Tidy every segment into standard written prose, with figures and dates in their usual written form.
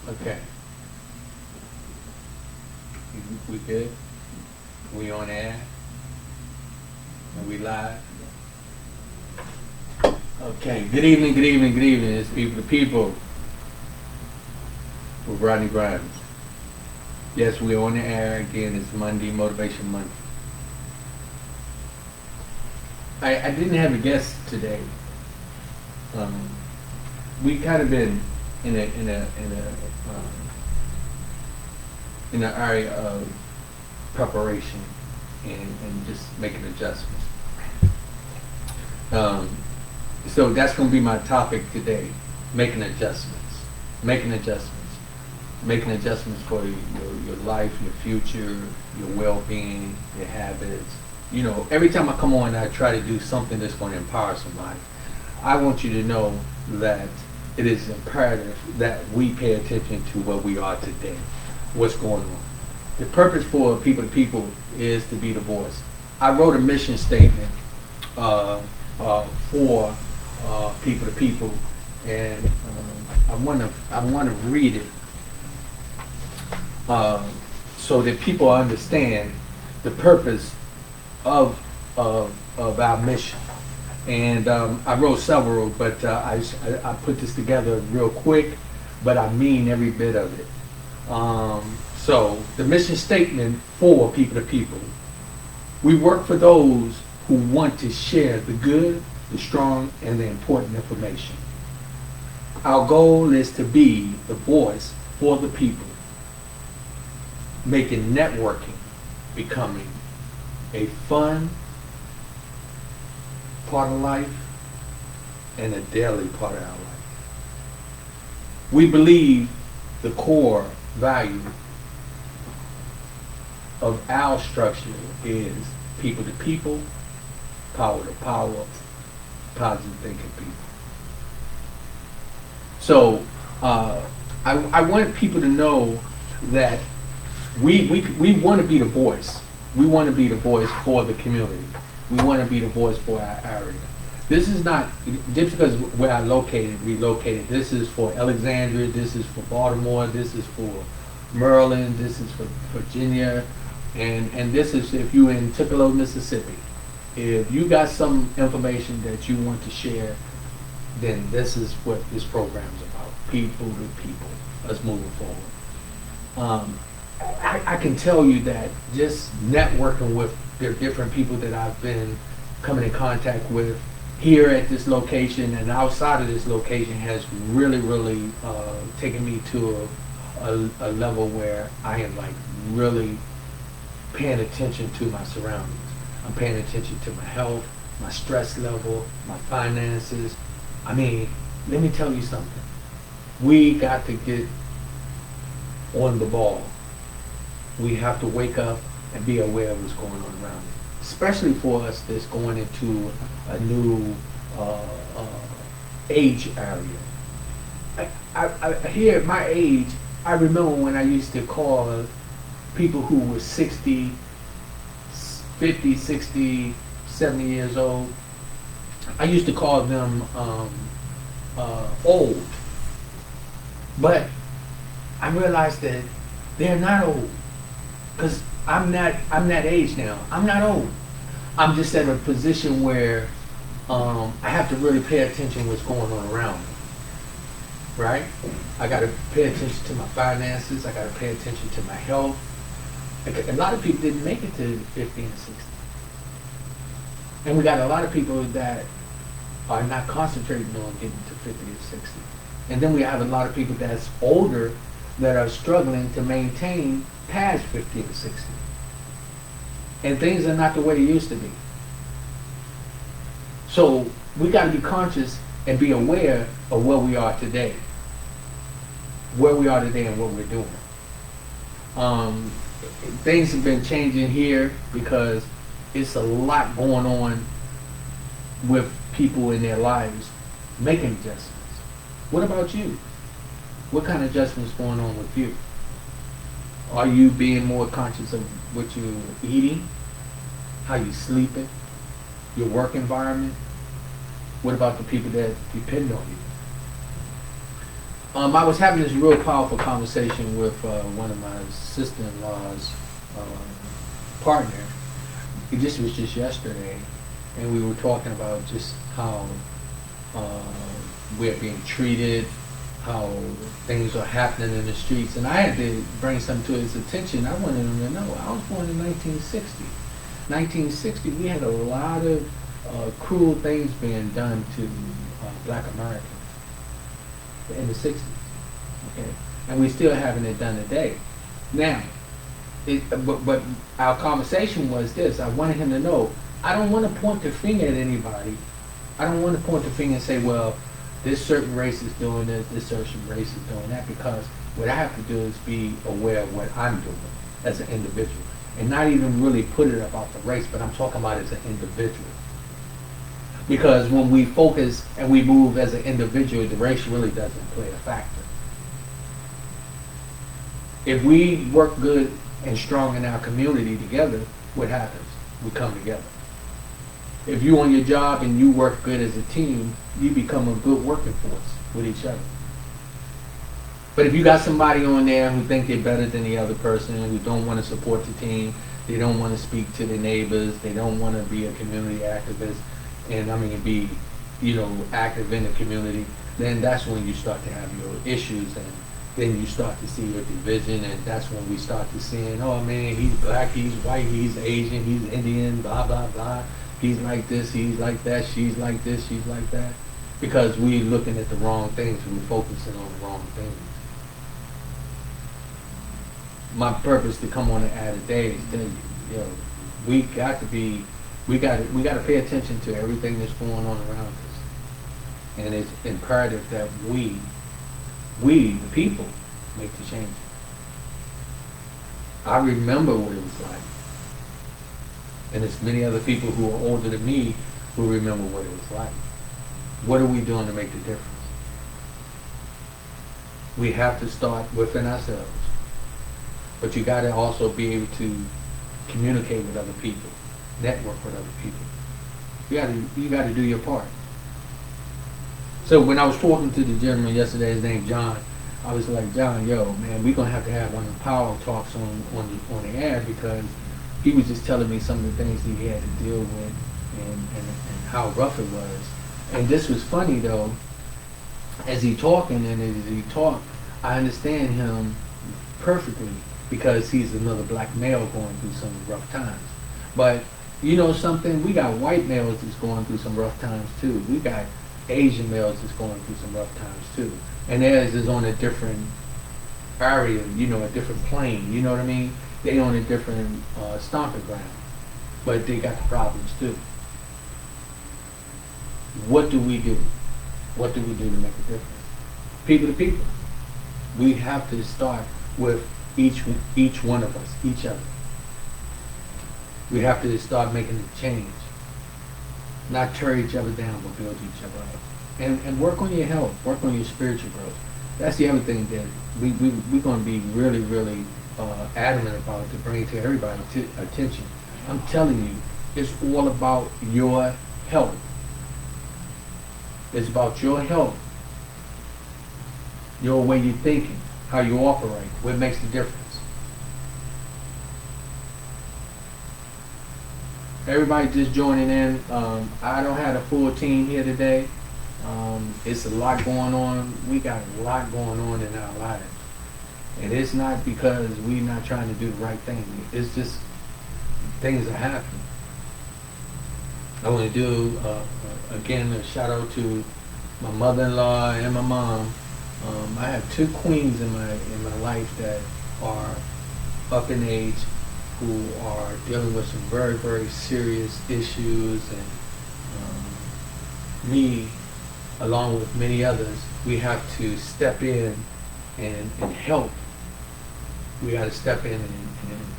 Okay. We good? We on air? Are we live? Okay. Good evening, good evening, good evening. It's People to People with Rodney Grimes. Yes, we're on the air again. It's Monday, Motivation Monday. I didn't have a guest today. We kind of been in an area of preparation and just making adjustments. So that's going to be my topic today: making adjustments, making adjustments, making adjustments for your life, your future, your well-being, your habits. You know, every time I come on, I try to do something that's going to empower somebody. I want you to know that it is imperative that we pay attention to where we are today, what's going on. The purpose for People to People is to be the voice. I wrote a mission statement for People to People, and I want to read it so that people understand the purpose of our mission. And I wrote several, but I put this together real quick, but I mean every bit of it. So the mission statement for People to People: we work for those who want to share the good, the strong, and the important information. Our goal is to be the voice for the people, making networking becoming a fun part of life and a daily part of our life. We believe the core value of our structure is people to people, power to power, positive thinking people. So I want people to know that we want to be the voice. We want to be the voice for the community. We want to be the voice for our area. This is not just because where I relocated. This is for Alexandria. This is for Baltimore. This is for Maryland. This is for Virginia, and this is if you're in Tupelo, Mississippi. If you got some information that you want to share, then this is what this program is about. People to people. Us moving forward. I can tell you that just networking with the different people that I've been coming in contact with here at this location and outside of this location has really taken me to a level where I am like really paying attention to my surroundings. I'm paying attention to my health, my stress level, my finances. I mean, let me tell you something. We got to get on the ball. We have to wake up and be aware of what's going on around us, especially for us that's going into a new age area. Here at my age, I remember when I used to call people who were 60, 50, 60, 70 years old. I used to call them old. But I realized that they're not old. Because I'm that age now. I'm not old. I'm just at a position where I have to really pay attention to what's going on around me. Right? I got to pay attention to my finances. I got to pay attention to my health. A lot of people didn't make it to 50 and 60. And we got a lot of people that are not concentrating on getting to 50 and 60. And then we have a lot of people that's older that are struggling to maintain past 50 and 60. And things are not the way they used to be. So we got to be conscious and be aware of where we are today. Where we are today and what we're doing. Things have been changing here because it's a lot going on with people in their lives making adjustments. What about you? What kind of adjustments going on with you? Are you being more conscious of what you're eating, how you sleeping, your work environment? What about the people that depend on I was having this real powerful conversation with one of my sister-in-law's partner. This was just yesterday, and we were talking about just how uh, we're being treated, how things are happening in the streets. And I had to bring something to his attention. I wanted him to know I was born in 1960. 1960, we had a lot of cruel things being done to black Americans in the 60s. Okay? And we're still having it done today. Now, but our conversation was this. I wanted him to know, I don't want to point the finger at anybody. I don't want to point the finger and say, well, this certain race is doing this certain race is doing that, because what I have to do is be aware of what I'm doing as an individual. And not even really put it about the race, but I'm talking about as an individual. Because when we focus and we move as an individual, the race really doesn't play a factor. If we work good and strong in our community together, what happens? We come together. If you on your job and you work good as a team, you become a good working force with each other. But if you got somebody on there who think they're better than the other person, who don't want to support the team, they don't want to speak to their neighbors, they don't want to be a community activist, and be, active in the community, then that's when you start to have your issues, and then you start to see your division, and that's when we start to seeing, oh man, he's black, he's white, he's Asian, he's Indian, blah, blah, blah. He's like this, he's like that, she's like this, she's like that. Because we're looking at the wrong things, we're focusing on the wrong things. My purpose to come on and add a day is tell you, we got to pay attention to everything that's going on around us. And it's imperative that we, the people, make the change. I remember what it was like. And there's many other people who are older than me who remember what it was like. What are we doing to make the difference? We have to start within ourselves. But you got to also be able to communicate with other people, network with other people. You got to do your part. So when I was talking to the gentleman yesterday, his name John, I was like, John, man, we're gonna have to have one of the power talks on the air, because he was just telling me some of the things he had to deal with and how rough it was. And this was funny though, as he talking and as he talked, I understand him perfectly, because he's another black male going through some rough times. But you know something, we got white males that's going through some rough times too. We got Asian males that's going through some rough times too. And theirs is on a different area, a different plane, you know what I mean? They on a different stomping ground. But they got the problems too. What do we do? What do we do to make a difference? People to people. We have to start with each one of us, each other. We have to start making a change. Not tear each other down, but build each other up. And work on your health, work on your spiritual growth. That's the other thing that we're going to be really, really adamant about, to bring to everybody's attention. I'm telling you, it's all about your health. It's about your health, your way you're thinking, how you operate, what makes the difference. Everybody just joining in. I don't have a full team here today. It's a lot going on. We got a lot going on in our lives. And it's not because we're not trying to do the right thing. It's just things are happening. I want to do, again, a shout out to my mother-in-law and my mom. I have two queens in my life that are up in age, who are dealing with some very, very serious issues, and me, along with many others, we have to step in and help. We got to step in and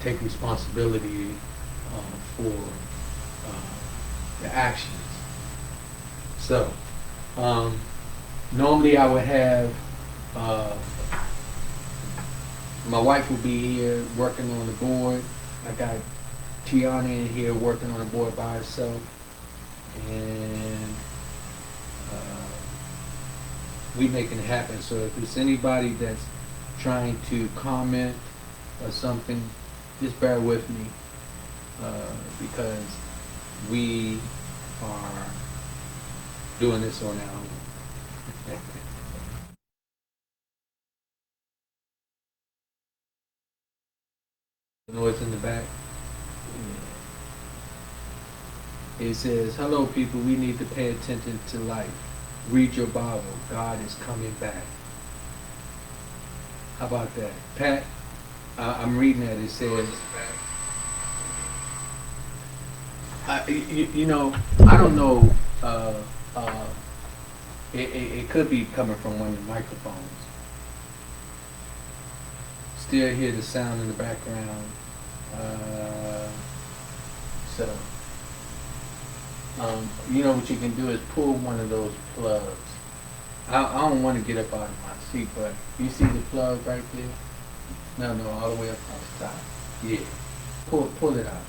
take responsibility for the actions. So, normally I would have my wife will be here working on the board. I got Tiana in here working on the board by herself, and We making it happen. So if it's anybody that's trying to comment or something, just bear with me, because we are doing this on our own. The noise in the back. It says, hello people, we need to pay attention to life. Read your Bible. God is coming back. How about that? Pat, I'm reading that. It says, you know, I don't know, it could be coming from one of the microphones. Still hear the sound in the background. So, you know what you can do is pull one of those plugs. I don't want to get up out of my seat, but you see the plug right there? No, all the way across the top. Yeah. Pull it out.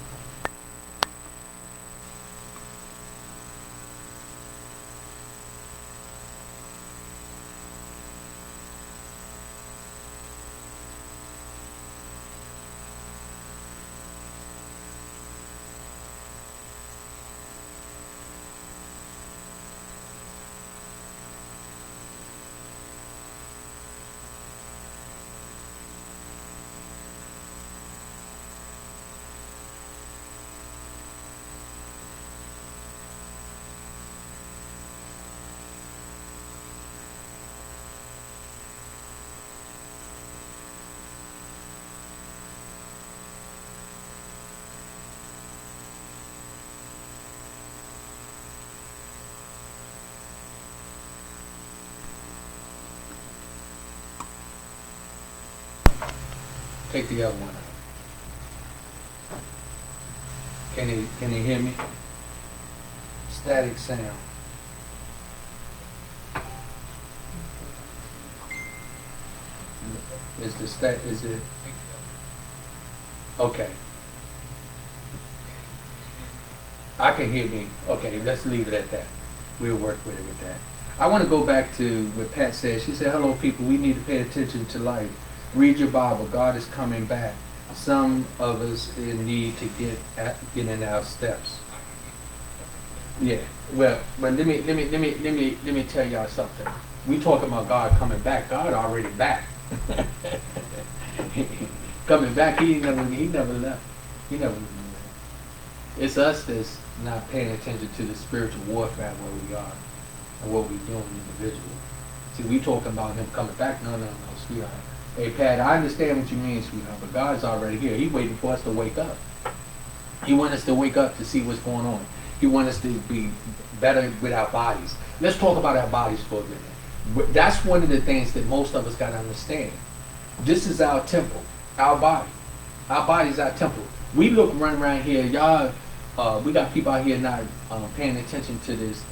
Take the other one out. Can you hear me? Static sound. Is it? Okay. I can hear me. Okay, let's leave it at that. We'll work with it with that. I want to go back to what Pat said. She said, hello people, we need to pay attention to life. Read your Bible. God is coming back. Some of us need to get in our steps. Yeah. Well, but let me tell y'all something. We talking about God coming back. God already back. Coming back. He never left. He never left. It's us that's not paying attention to the spiritual warfare where we are and what we're doing individually. See, we talking about him coming back. No, sweetheart. Hey, Pat, I understand what you mean, sweetheart, but God's already here. He's waiting for us to wake up. He wants us to wake up to see what's going on. He wants us to be better with our bodies. Let's talk about our bodies for a minute. That's one of the things that most of us got to understand. This is our temple, our body. Our body is our temple. We run around here, y'all, we got people out here not paying attention to this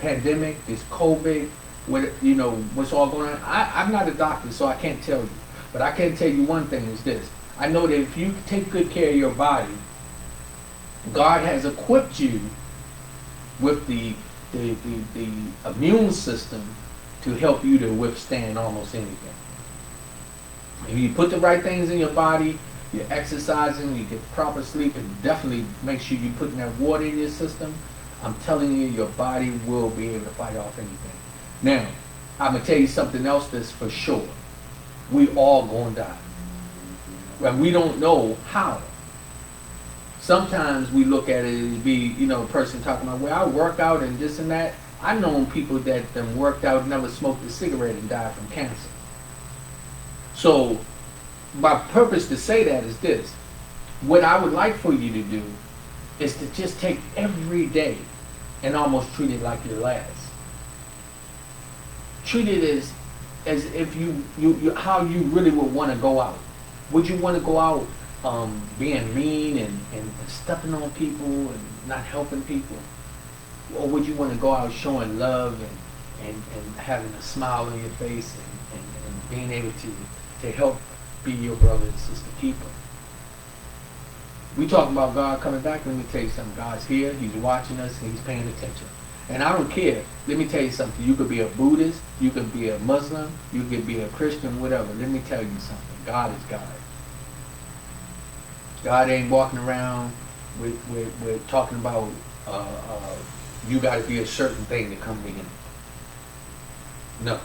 pandemic, this COVID, what's all going on. I'm not a doctor, so I can't tell you. But I can tell you one thing is this. I know that if you take good care of your body, God has equipped you with the immune system to help you to withstand almost anything. If you put the right things in your body, you're exercising, you get proper sleep, and definitely make sure you're putting that water in your system, I'm telling you, your body will be able to fight off anything. Now, I'm going to tell you something else that's for sure. We all going to die. And we don't know how. Sometimes we look at it as a person talking about, well, I work out and this and that. I've known people that worked out, never smoked a cigarette and died from cancer. So, my purpose to say that is this. What I would like for you to do is to just take every day and almost treat it like your last. Treat it as if you how you really would want to go out. Would you want to go out being mean and stepping on people and not helping people? Or would you want to go out showing love and having a smile on your face and being able to help be your brother and sister keeper? We talking about God coming back. Let me tell you something. God's here. He's watching us and he's paying attention. And I don't care. Let me tell you something. You could be a Buddhist, you could be a Muslim, you could be a Christian, whatever. Let me tell you something. God is God. God ain't walking around with talking about you got to be a certain thing to come to Him. No.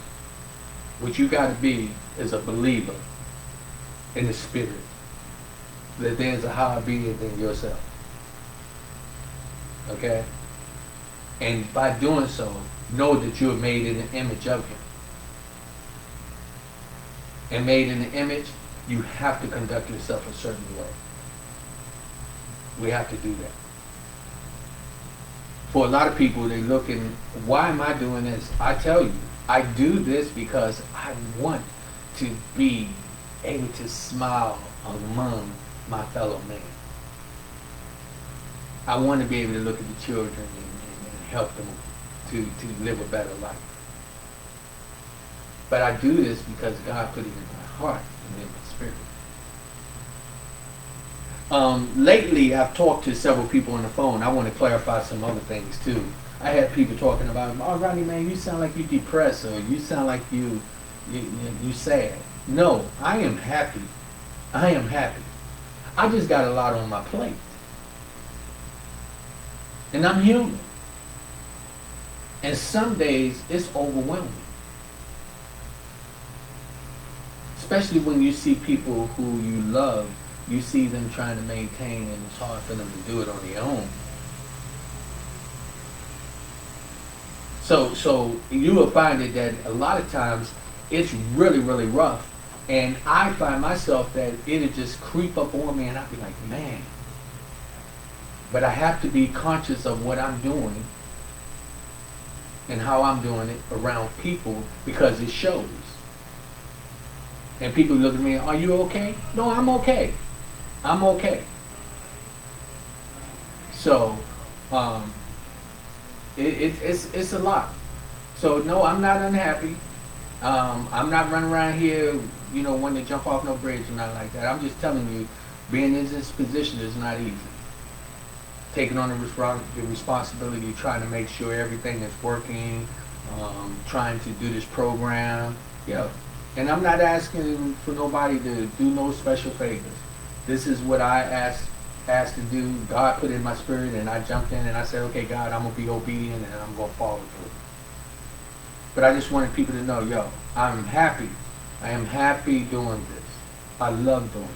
What you got to be is a believer in the Spirit. That there's a higher being than yourself. Okay? And by doing so, know that you're made in the image of Him. And made in the image, you have to conduct yourself a certain way. We have to do that. For a lot of people, they look and, why am I doing this? I tell you, I do this because I want to be able to smile among my fellow man. I want to be able to look at the children and help them to live a better life. But I do this because God put it in my heart and in my spirit. Lately, I've talked to several people on the phone. I want to clarify some other things too. I had people talking about, oh, Rodney, man, you sound like you depressed, or you sound like you sad. No, I am happy. I am happy. I just got a lot on my plate. And I'm human. And some days, it's overwhelming. Especially when you see people who you love, you see them trying to maintain, and it's hard for them to do it on their own. So you will find it that a lot of times it's really, really rough. And I find myself that it'll just creep up on me and I'll be like, man. But I have to be conscious of what I'm doing and how I'm doing it around people, because it shows. And people look at me, are you okay? No, I'm okay. I'm okay. So, it's a lot. So no, I'm not unhappy. I'm not running around here, wanting to jump off no bridge or nothing like that. I'm just telling you, being in this position is not easy. Taking on the responsibility, trying to make sure everything is working, trying to do this program. Yeah. And I'm not asking for nobody to do no special favors. This is what I asked to do. God put it in my spirit, and I jumped in and I said, okay, God, I'm going to be obedient and I'm going to follow through. But I just wanted people to know, I'm happy. I am happy doing this. I love doing it.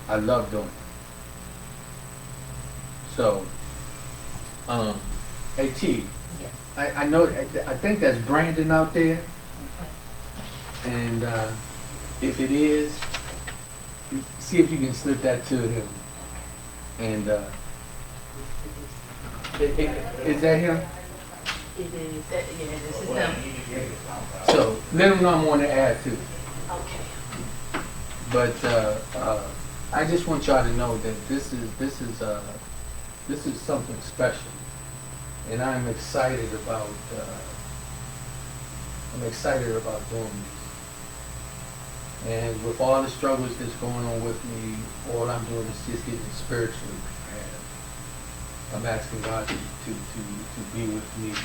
I love doing it. So, hey T, Yes. I know, I think that's Brandon out there. And if it is, see if you can slip that to him. And is that him? It is. Yeah, this is them. So let him know I'm on the ad too. Okay. But I just want y'all to know that this is something special, and I'm excited about doing this. And with all the struggles that's going on with me, all I'm doing is just getting spiritually prepared. I'm asking God to be with me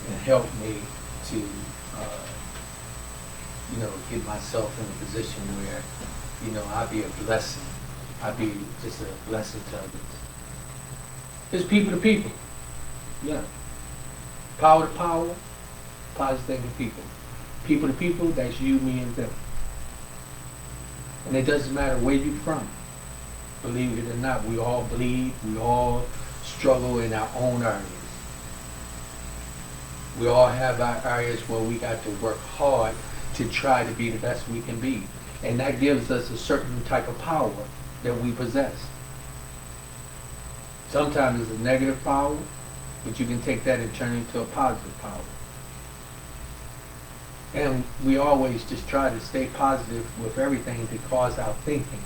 and help me to, get myself in a position where, I'll be a blessing. I'll be just a blessing to others. It's people to people. Yeah. Power to power, positive thinking people. People to people, that's you, me, and them. And it doesn't matter where you're from. Believe it or not, we all bleed, we all struggle in our own areas. We all have our areas where we got to work hard to try to be the best we can be. And that gives us a certain type of power that we possess. Sometimes it's a negative power, but you can take that and turn it into a positive power. And we always just try to stay positive with everything because our thinking.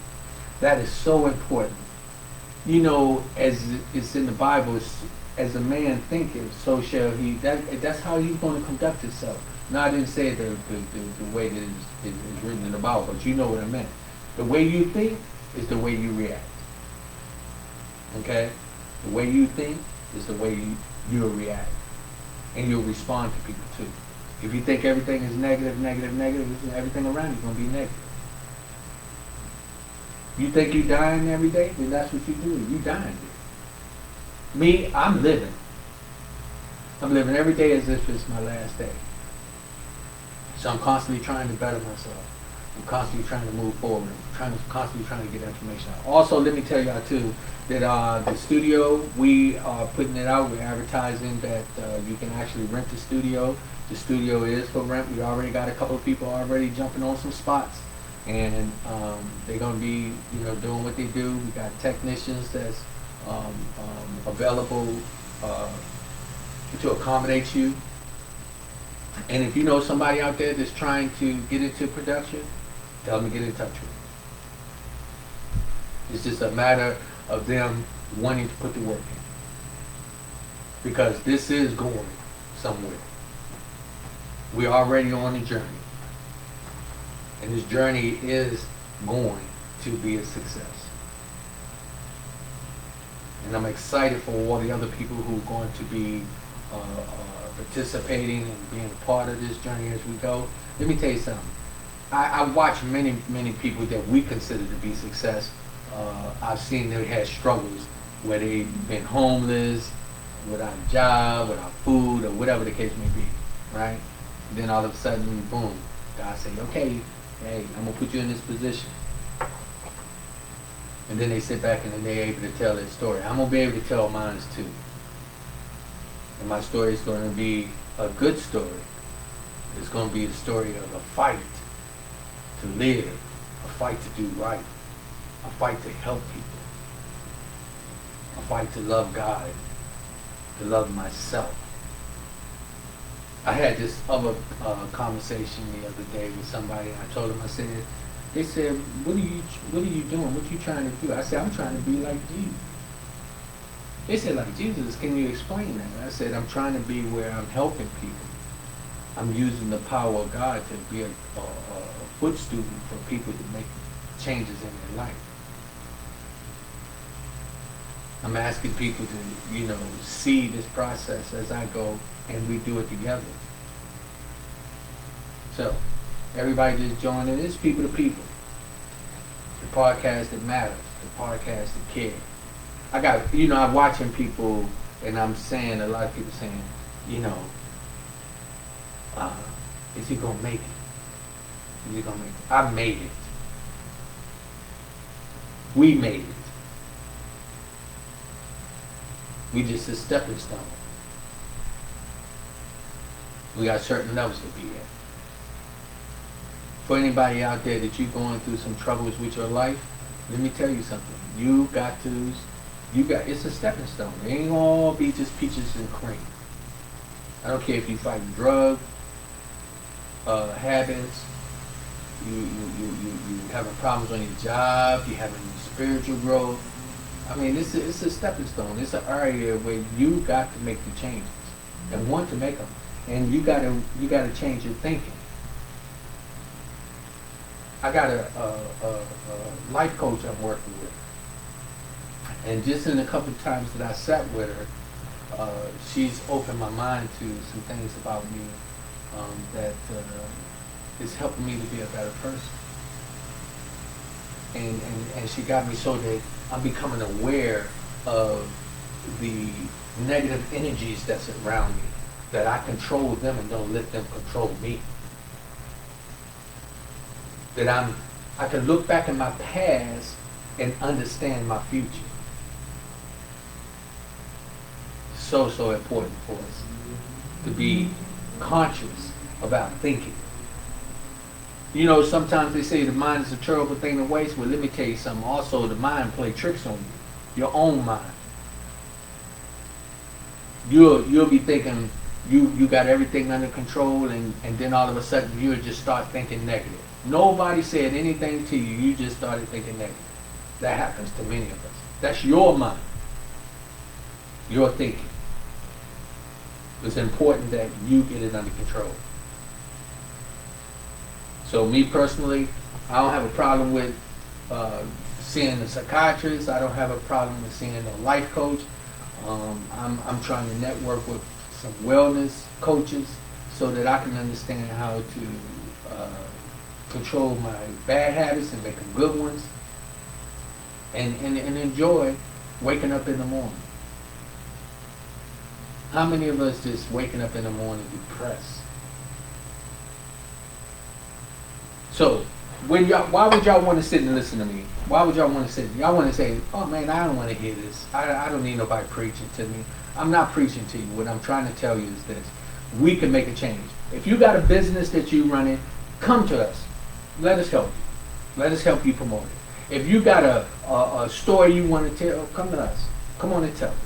That is so important. As it's in the Bible, as a man thinketh, so shall he. That's how he's going to conduct himself. Now, I didn't say the way that is written in the Bible, but you know what I meant. The way you think is the way you react. Okay? The way you think is the way you'll react. And you'll respond to people too. If you think everything is negative, everything around you is going to be negative. You think you're dying every day, then that's what you do. You dying. Me, I'm living. I'm living every day as if it's my last day. So I'm constantly trying to better myself. I'm constantly trying to move forward. I'm constantly trying to get information out. Also, let me tell y'all too that the studio, we are putting it out. We're advertising that you can actually rent the studio. The studio is for rent. We already got a couple of people already jumping on some spots, and they're going to be, doing what they do. We got technicians that's available to accommodate you. And if you know somebody out there that's trying to get into production, tell them to get in touch with you. It's just a matter of them wanting to put the work in. Because this is going somewhere. We're already on a journey. And this journey is going to be a success. And I'm excited for all the other people who are going to be participating and being a part of this journey as we go. Let me tell you something. I watch many people that we consider to be success. I've seen they had struggles where they've been homeless, without a job, without food, or whatever the case may be, right? And then all of a sudden, boom, God say, okay, hey, I'm going to put you in this position. And then they sit back and then they're able to tell their story. I'm going to be able to tell mine too. And my story is going to be a good story. It's going to be a story of a fight to live, a fight to do right, a fight to help people, a fight to love God, to love myself. I had this other conversation the other day with somebody, and I told them, they said, what are you doing? What are you trying to do? I said, I'm trying to be like Jesus. They said, like Jesus, can you explain that? I said, I'm trying to be where I'm helping people. I'm using the power of God to be a footstool for people to make changes in their life. I'm asking people to, see this process as I go, and we do it together. So, everybody just join in. It's people to people. The podcast that matters. The podcast that cares. I'm watching people, and I'm saying, a lot of people saying, is he going to make it? Is he going to make it? I made it. We made it. We just a stepping stone. We got certain levels to be at. For anybody out there that you're going through some troubles with your life, let me tell you something. It's a stepping stone. It ain't all be just peaches and cream. I don't care if you fight drug habits, you having problems on your job, you having spiritual growth. I mean, it's a stepping stone. It's an area where you got to make the changes and want to make them, and you got to change your thinking. I got a life coach I'm working with, and just in a couple of times that I sat with her, she's opened my mind to some things about me that is helping me to be a better person. And she got me so that I'm becoming aware of the negative energies that's around me, that I control them and don't let them control me. That I can look back in my past and understand my future. So important for us to be conscious about thinking. Sometimes they say the mind is a terrible thing to waste. Well, let me tell you something. Also, the mind play tricks on you. Your own mind. You'll be thinking you got everything under control, and then all of a sudden you'll just start thinking negative. Nobody said anything to you. You just started thinking negative. That happens to many of us. That's your mind. Your thinking. It's important that you get it under control. So me personally, I don't have a problem with seeing a psychiatrist. I don't have a problem with seeing a life coach. I'm trying to network with some wellness coaches so that I can understand how to control my bad habits and make them good ones, and enjoy waking up in the morning. How many of us just waking up in the morning depressed? So, why would y'all want to sit and listen to me? Why would y'all want to sit? Y'all want to say, oh man, I don't want to hear this. I don't need nobody preaching to me. I'm not preaching to you. What I'm trying to tell you is this. We can make a change. If you got a business that you running, come to us. Let us help you. Let us help you promote it. If you got a story you want to tell, come to us. Come on and tell it.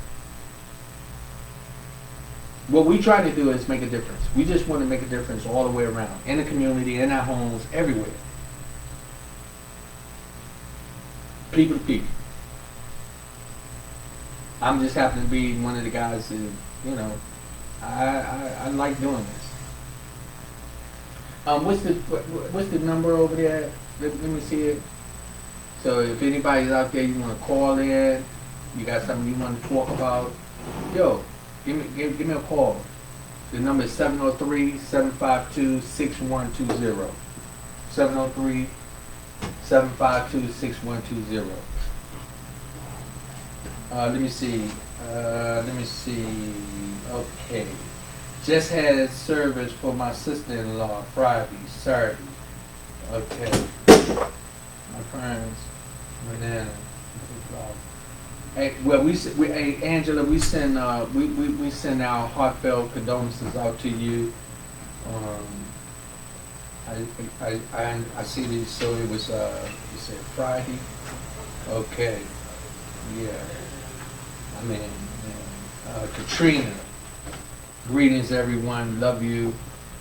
What we try to do is make a difference. We just want to make a difference all the way around. In the community, in our homes, everywhere. People to people. I'm just happen to be one of the guys that, you know, I like doing this. What's the number over there? Let me see it. So if anybody's out there, you want to call in, you got something you want to talk about, yo, give me a call. The number is 703-752-6120. 703-752-6120. Let me see. Okay. Just had service for my sister-in-law Friday, Saturday. Okay. My friends, banana. Hey, well, hey, Angela, we send we send our heartfelt condolences out to you. I see these. So it was you said Friday. Okay. Yeah. I mean, Katrina. Greetings, everyone. Love you.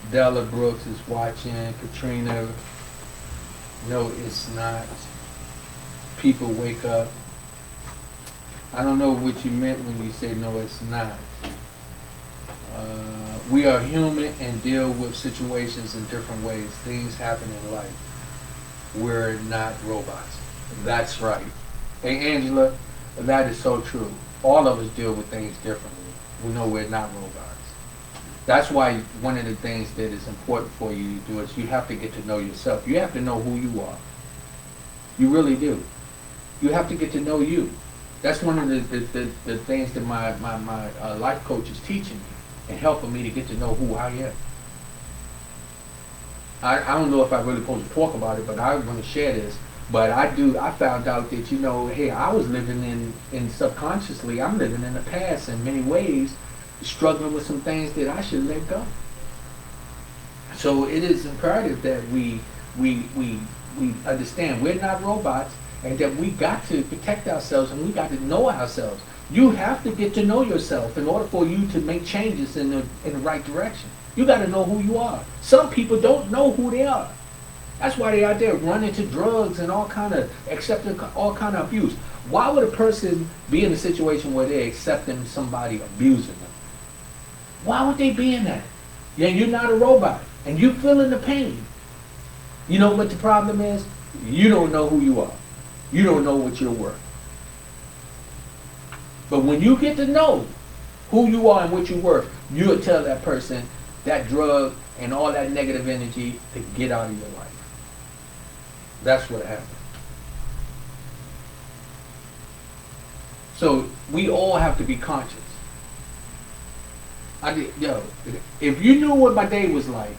Della Brooks is watching. Katrina. No, it's not. People wake up. I don't know what you meant when you say no, it's not. We are human and deal with situations in different ways. Things happen in life. We're not robots. That's right. Hey, Angela, that is so true. All of us deal with things differently. We know we're not robots. That's why one of the things that is important for you to do is you have to get to know yourself. You have to know who you are. You really do. You have to get to know you. That's one of the things that my life coach is teaching me and helping me to get to know who I am. I don't know if I really supposed to talk about it, but I want to share this. But I found out that, you know, hey, I was living in subconsciously, I'm living in the past in many ways, struggling with some things that I should let go. So it is imperative that we understand we're not robots, and that we got to protect ourselves and we got to know ourselves. You have to get to know yourself in order for you to make changes in the right direction. You got to know who you are. Some people don't know who they are. That's why they're out there running to drugs and accepting all kind of abuse. Why would a person be in a situation where they're accepting somebody abusing them? Why would they be in that? Yeah, you're not a robot and you're feeling the pain. You know what the problem is? You don't know who you are. You don't know what you're worth. But when you get to know who you are and what you're worth, you'll tell that person, that drug and all that negative energy to get out of your life. That's what happened. So we all have to be conscious. If you knew what my day was like,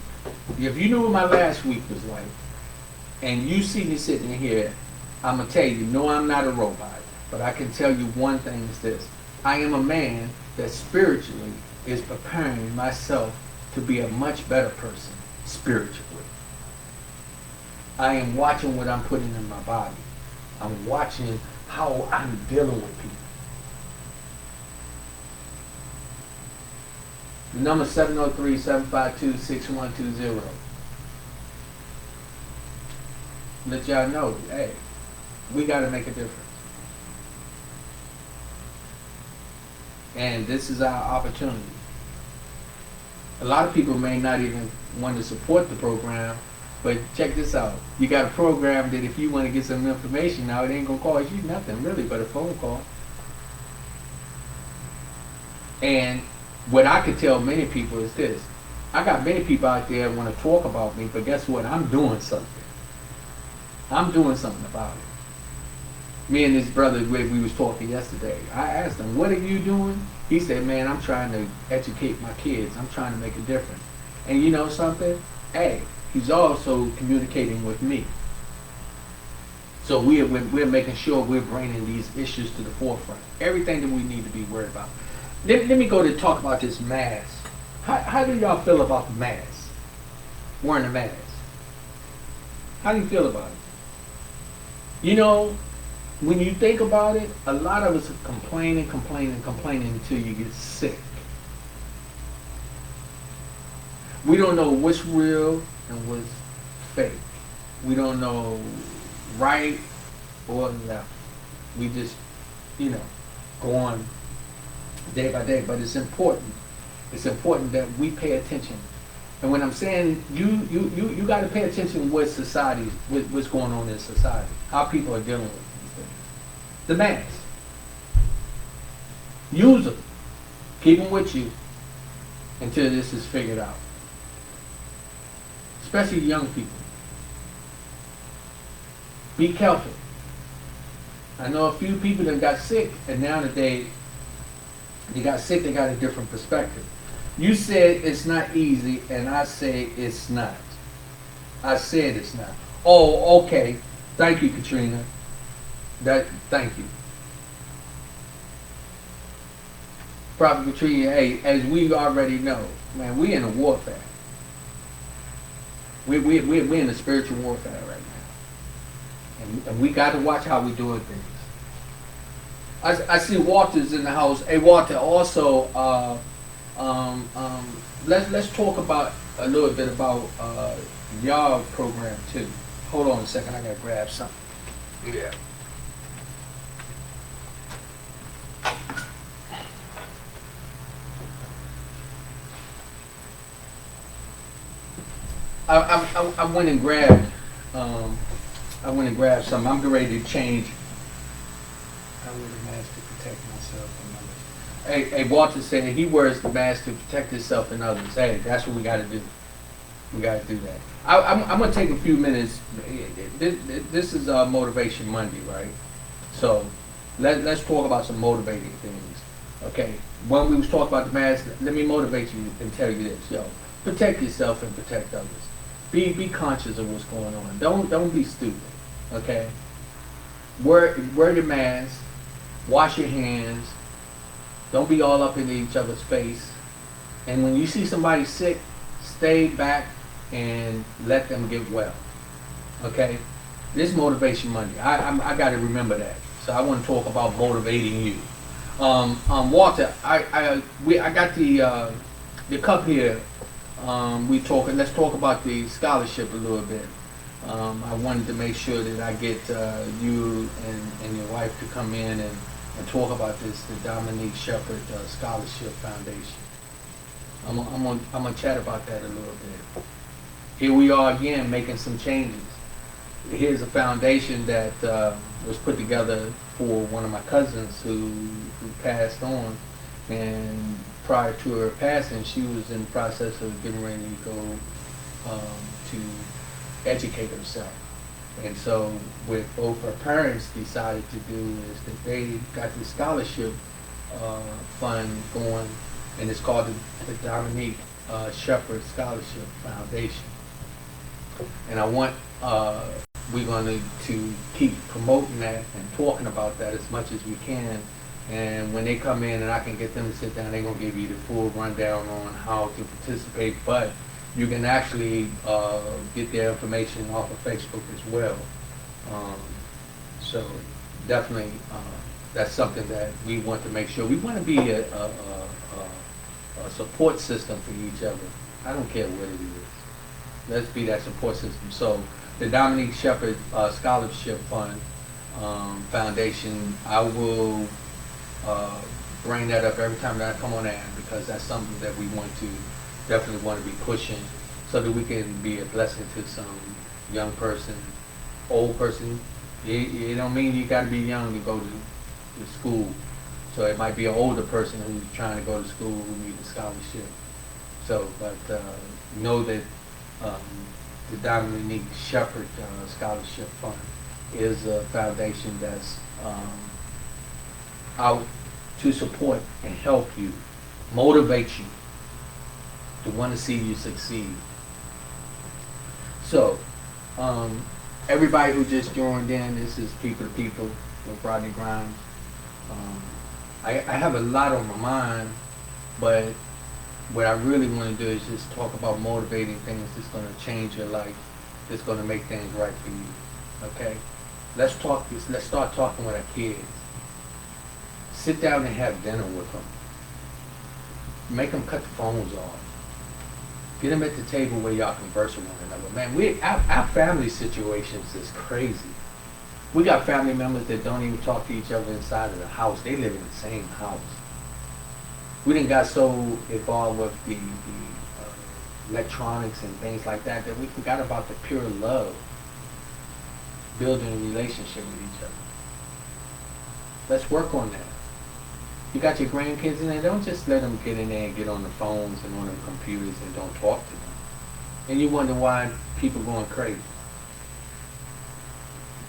if you knew what my last week was like, and you see me sitting here, I'm going to tell you, no, I'm not a robot. But I can tell you one thing is this. I am a man that spiritually is preparing myself to be a much better person spiritually. I am watching what I'm putting in my body. I'm watching how I'm dealing with people. The number 703-752-6120. Let y'all know, hey, we got to make a difference. And this is our opportunity. A lot of people may not even want to support the program, but check this out. You got a program that if you want to get some information now, it ain't going to cost you nothing really but a phone call. And what I could tell many people is this. I got many people out there that want to talk about me, but guess what? I'm doing something. I'm doing something about it. Me and this brother, we was talking yesterday. I asked him, what are you doing? He said, man, I'm trying to educate my kids. I'm trying to make a difference. And you know something? Hey, he's also communicating with me. So we're making sure we're bringing these issues to the forefront. Everything that we need to be worried about. Let me go to talk about this mask. How do y'all feel about the mask? Wearing a mask. How do you feel about it? You know, when you think about it, a lot of us are complaining until you get sick. We don't know what's real and what's fake. We don't know right or left. We just, go on day by day. But it's important. It's important that we pay attention. And when I'm saying you got to pay attention with society, what's going on in society, how people are dealing with these things. The masks. Use them. Keep them with you until this is figured out. Especially young people. Be careful. I know a few people that got sick, and now that they got sick, they got a different perspective. You said it's not easy, and I say it's not. I said it's not. Oh, okay. Thank you, Katrina. Thank you. Prophet Katrina, hey, as we already know, man, we in a warfare. We're in a spiritual warfare right now. And we got to watch how we doing things. I see Walter's in the house. Hey, Walter, also, let's talk about a little bit about y'all program too. Hold on a second, I gotta grab something. Yeah. I went and grabbed something. I'm getting ready to change. I wear the mask to protect myself and others. Hey, Walter said he wears the mask to protect himself and others. Hey, that's what we got to do. We got to do that. I'm going to take a few minutes. This is Motivation Monday, right? So let's talk about some motivating things. Okay, when we was talking about the mask, let me motivate you and tell you this, yo. Protect yourself and protect others. Be conscious of what's going on. Don't be stupid. Okay? Wear the mask. Wash your hands. Don't be all up in each other's face. And when you see somebody sick, stay back and let them get well. Okay? This is Motivation Monday. I got to remember that. So I want to talk about motivating you. Walter, I got the cup here. Let's talk about the scholarship a little bit. I wanted to make sure that I get you and your wife to come in and talk about this, the Dominique Shepherd Scholarship Foundation. I'm gonna chat about that a little bit. Here we are again making some changes. Here's a foundation that was put together for one of my cousins who passed on, and prior to her passing, she was in the process of getting ready to go to educate herself. And so what both her parents decided to do is that they got the scholarship fund going, and it's called the Dominique Shepherd Scholarship Foundation. And I want, we're going to keep promoting that and talking about that as much as we can. And when they come in and I can get them to sit down, they're going to give you the full rundown on how to participate. But you can actually get their information off of Facebook as well. So definitely that's something that we want to make sure. We want to be a support system for each other. I don't care what it is. Let's be that support system. So the Dominique Shepherd Scholarship Fund Foundation, I will bring that up every time that I come on air, because that's something that we definitely want to be pushing, so that we can be a blessing to some young person, old person. It don't mean you got to be young to go to school. So it might be an older person who's trying to go to school who needs a scholarship. So, but know that the Diamond League Shepherd Scholarship Fund is a foundation that's out to support and help you, motivate you to want to see you succeed. So, everybody who just joined in, this is People to People with Rodney Grimes. I have a lot on my mind, but what I really want to do is just talk about motivating things that's going to change your life, that's going to make things right for you. Okay? Let's start talking with our kids. Sit down and have dinner with them. Make them cut the phones off. Get them at the table where y'all converse with one another. Man, our family situations is crazy. We got family members that don't even talk to each other inside of the house. They live in the same house. We done got so involved with the electronics and things like that that we forgot about the pure love, building a relationship with each other. Let's work on that. You got your grandkids in there, don't just let them get in there and get on the phones and on the computers and don't talk to them. And you wonder why people going crazy.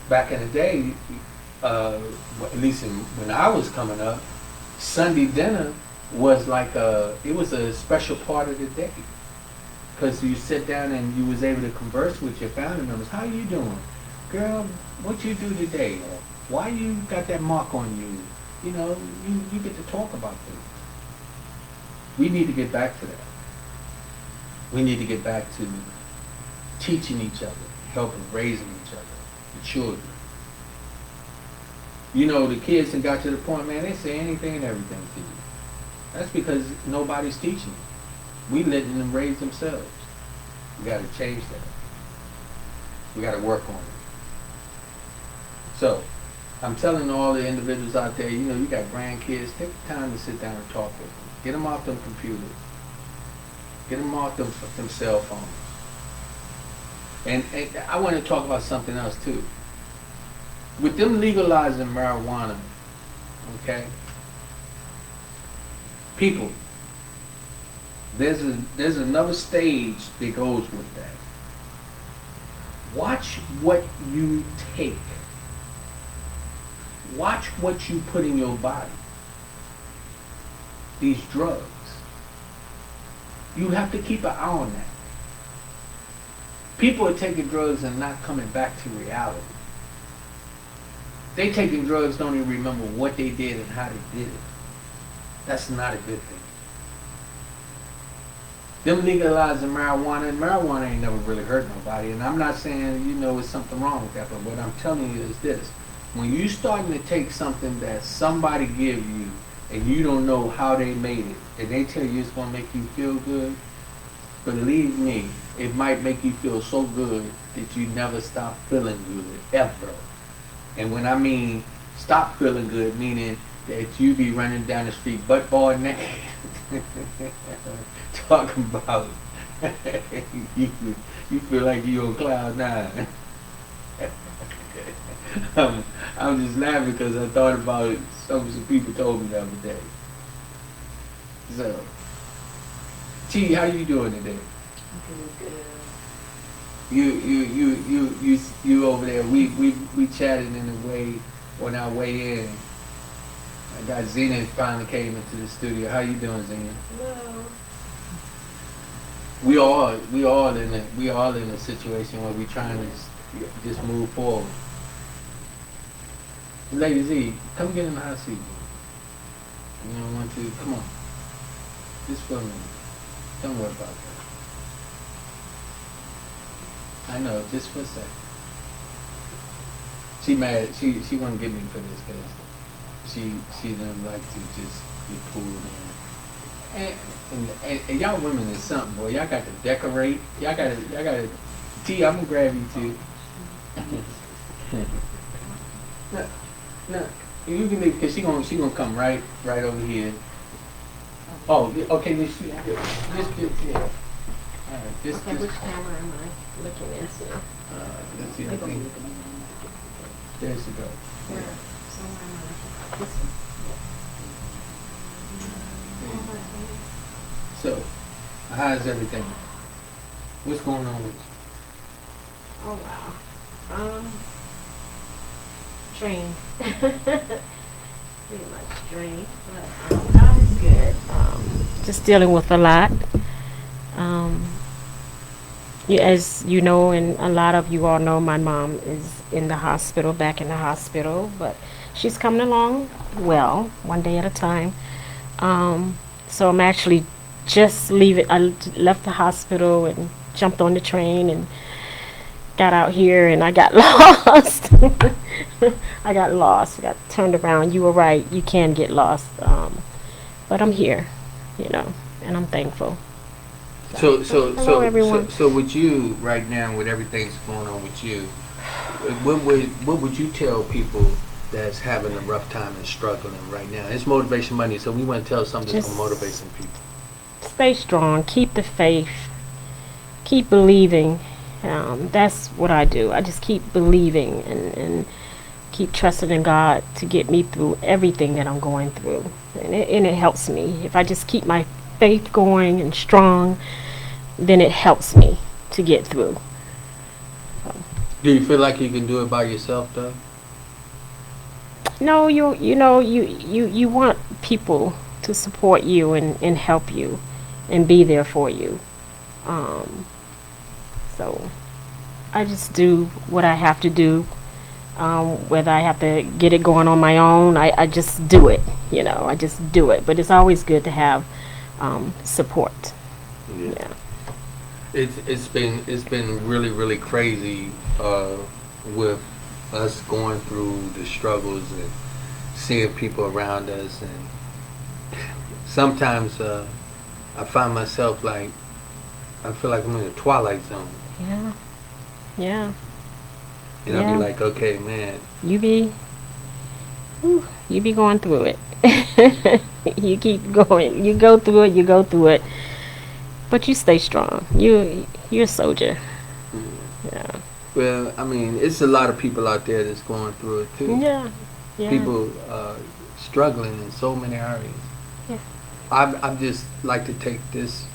Back in the day, at least when I was coming up, Sunday dinner was like it was a special part of the day. Because you sit down and you was able to converse with your family members. How you doing? Girl, what you do today? Why you got that mark on you? You know, you get to talk about things. We need to get back to that. We need to get back to teaching each other, helping raising each other, the children. You know, the kids have got to the point, man, they say anything and everything to you. That's because nobody's teaching them. We letting them raise themselves. We got to change that. We got to work on it. So, I'm telling all the individuals out there, you know, you got grandkids, take the time to sit down and talk with them. Get them off them computers. Get them off them cell phones. And I want to talk about something else too. With them legalizing marijuana, okay? People, there's another stage that goes with that. Watch what you take. Watch what you put in your body. These drugs. You have to keep an eye on that. People are taking drugs and not coming back to reality. They taking drugs, don't even remember what they did and how they did it. That's not a good thing. Them legalizing marijuana, and marijuana ain't never really hurt nobody. And I'm not saying, you know, it's something wrong with that, but what I'm telling you is this. When you starting to take something that somebody give you and you don't know how they made it, and they tell you it's going to make you feel good, believe me, it might make you feel so good that you never stop feeling good, ever. And when I mean stop feeling good, meaning that you be running down the street butt-ball naked, talking about you feel like you on cloud nine. I'm just laughing because I thought about it. Some people told me the other day. So, T, how you doing today? I'm doing good. You over there. We chatted in a way on our way in. I got Zena finally came into the studio. How you doing, Zena? Hello. We all in a situation where we trying to just move forward. Lady Z, come get in the hot seat. You don't want to? Come on. Just for a minute. Don't worry about that. I know, just for a second. She mad. She won't get me for this because she doesn't like to just be pulled in. And y'all women is something, boy. Y'all got to decorate. Y'all got to. T, I'm gonna grab you too. No, you can leave because she gonna come right over here. Oh, okay. This yeah. All right. This. Okay, which camera am I looking into? Let's see. I think there she go. Where? Somewhere am I looking? This one? So, how's everything? What's going on with you? Oh wow. Drained. Pretty much drained, but God is good. Just dealing with a lot. Um, as you know, and a lot of you all know, my mom is in the hospital, back in the hospital, but she's coming along well, one day at a time. So I'm actually just leaving. I left the hospital and jumped on the train and got out here, and I got lost. I got lost. I got turned around. You were right. You can get lost. But I'm here, and I'm thankful. Hello, everyone. So with you right now, with everything that's going on with you, what would you tell people that's having a rough time and struggling right now? It's Motivation Monday, so we want to tell something that's going to motivate some people. Stay strong. Keep the faith. Keep believing. That's what I do. I just keep believing and keep trusting in God to get me through everything that I'm going through. And it helps me. If I just keep my faith going and strong, then it helps me to get through. Do you feel like you can do it by yourself, though? No, you want people to support you and help you and be there for you. So I just do what I have to do. Whether I have to get it going on my own, I just do it. I just do it. But it's always good to have support. Yeah. It's been really, really crazy with us going through the struggles and seeing people around us, and sometimes I find myself like I feel like I'm in a twilight zone. Yeah. And I'll be like, okay, man. You be going through it. You keep going. You go through it. But you stay strong. You're a soldier. Yeah. Well, I mean, it's a lot of people out there that's going through it too. Yeah. People struggling in so many areas. Yeah. I just like to take this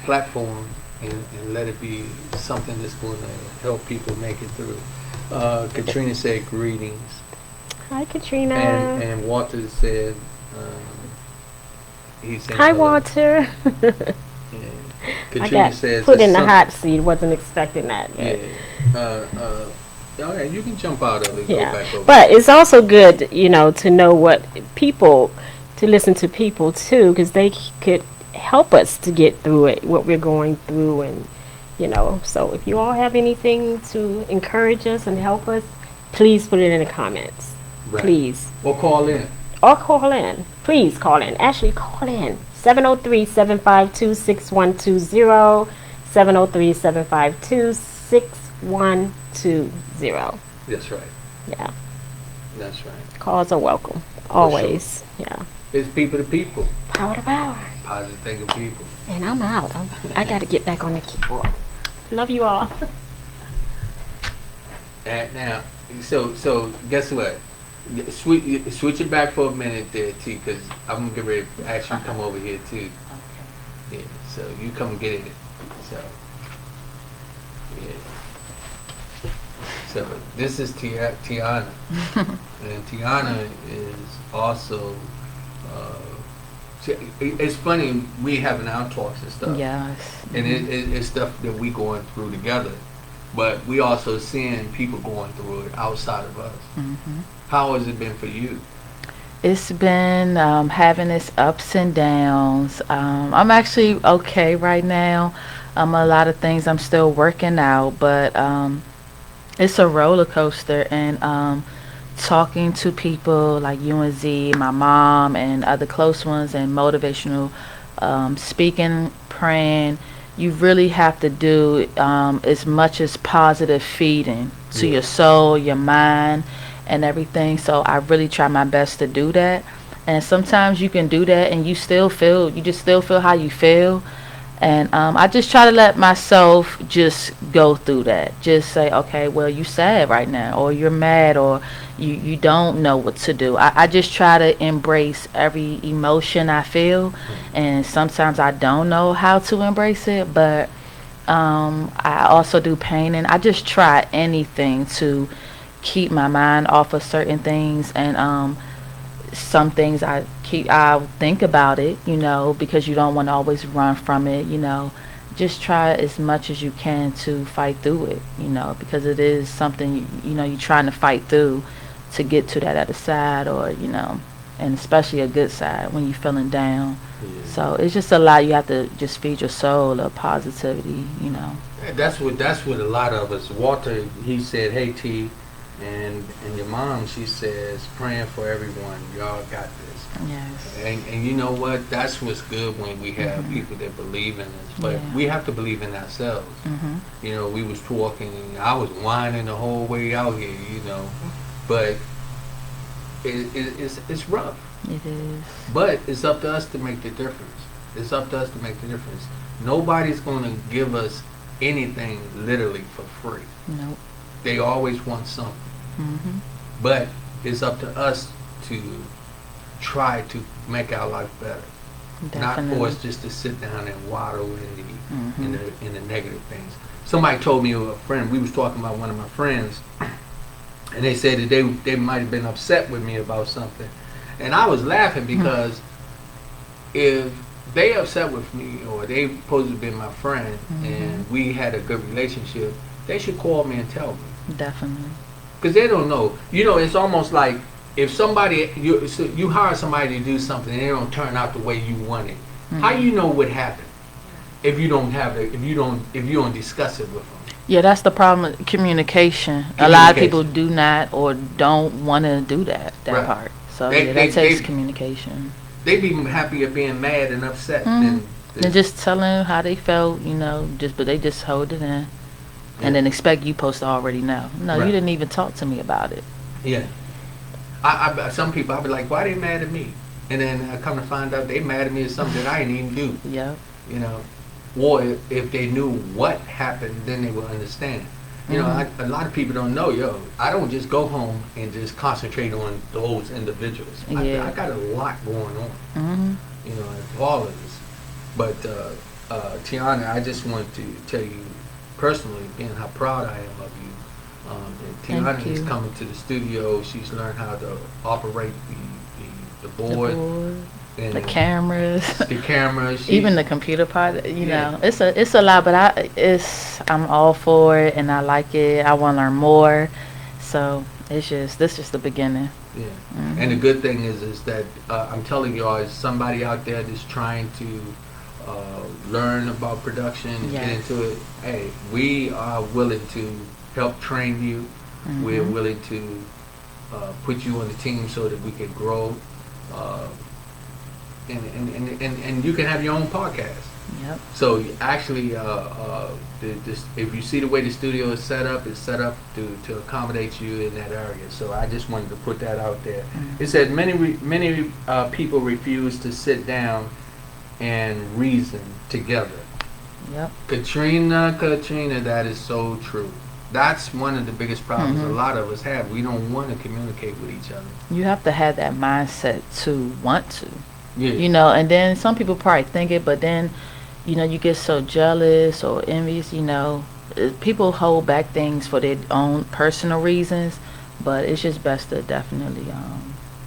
platform and let it be something that's going to help people make it through. Katrina said greetings. Hi, Katrina. And Walter said he said hi, hello. Walter. Yeah. Katrina I got says put in the hot seat. Wasn't expecting that. Yeah. All right, you can jump out of it. Yeah. Go back over. But it's also good, to know what people, to listen to people too, because they could help us to get through it, what we're going through, and so if you all have anything to encourage us and help us, please put it in the comments. Right. Please. Or call in. Please call in. Actually, call in. 703-752-6120. 703-752-6120. That's right. Yeah. That's right. Calls are welcome. Always. Sure. Yeah. It's people to people. Power to power. Positive thinking people. And I'm out. I got to get back on the keyboard. Love you all. Now, so guess what? Switch it back for a minute there, T, because I'm gonna get ready to actually come over here too. Yeah, so you come get it. So, yeah. So this is Tiana, and Tiana is also. It's funny, we having our talks and stuff. Yes. And it's stuff that we going through together, but we also seeing people going through it outside of us. Mm-hmm. How has it been for you? It's been having its ups and downs. I'm actually okay right now. A lot of things I'm still working out, but it's a roller coaster. And talking to people like you and Z, my mom, and other close ones, and motivational speaking, praying, you really have to do as much as positive feeding to your soul, your mind, and everything. So I really try my best to do that. And sometimes you can do that and you just still feel how you feel. And I just try to let myself just go through that. Just say, okay, well, you sad right now, or you're mad, or you don't know what to do. I just try to embrace every emotion I feel, and sometimes I don't know how to embrace it, but I also do painting. I just try anything to keep my mind off of certain things, and some things I'll think about it, because you don't want to always run from it, just try as much as you can to fight through it, because it is something, you're trying to fight through to get to that other side, or, and especially a good side when you're feeling down. Yeah. So it's just a lot. You have to just feed your soul of positivity, That's what a lot of us. Walter, he said, "Hey T," and your mom, she says, "Praying for everyone. Y'all got this." Yes. And you know what? That's what's good when we have people that believe in us. But Yeah. we have to believe in ourselves. Mhm. We was talking, and I was whining the whole way out here. But it's rough. It is. But it's up to us to make the difference. It's up to us to make the difference. Nobody's going to give us anything literally for free. Nope. They always want something. Mhm. But it's up to us to try to make our life better. Not Definitely. for us just to sit down and waddle in Mhm. the negative things. Somebody told me, a friend, we was talking about one of my friends, and they said that they might have been upset with me about something. And I was laughing because if they upset with me, or they supposed to be my friend, and we had a good relationship, they should call me and tell me. Definitely. Because they don't know. It's almost like if you hire somebody to do something and they don't turn out the way you want it. How you know what happened if you don't if you don't discuss it with them? Yeah, that's the problem. Communication. A lot of people do not or don't want to do that Right. part. So They- that takes they- communication. They be happier being mad and upset And than just telling how they felt, but they just hold it in, Yeah. and then expect you supposed to already know. No, Right. you didn't even talk to me about it. yeah. Some people I'll be like, why they mad at me? And then I come to find out they mad at me at something that I didn't even do. Yep. Or if they knew what happened, then they would understand. A lot of people don't know, I don't just go home and just concentrate on those individuals. Yeah. I got a lot going on, Mhm. all of this. But Tiana, I just want to tell you personally, again, how proud I am of you. And Thank Tiana is you. coming to the studio. She's learned how to operate the board, The board, and the cameras. the camera. Even the computer part, Yeah. it's a lot, but I'm all for it, and I like it. I want to learn more, so this is just the beginning. Yeah, Mhm. and the good thing is that I'm telling y'all, is somebody out there that's trying to learn about production and get Yes. into it. Hey, we are willing to help train you. We're Mhm. willing to put you on the team so that we can grow, and you can have your own podcast. Yep. So actually, if you see the way the studio is set up, it's set up to accommodate you in that area. So I just wanted to put that out there. It said many people refuse to sit down and reason together. Yep. Katrina, that is so true. That's one of the biggest problems a lot of us have. We don't want to communicate with each other. You have to have that mindset to want to, Yeah. and then some people probably think it, but then, you get so jealous or envious, people hold back things for their own personal reasons, but it's just best to definitely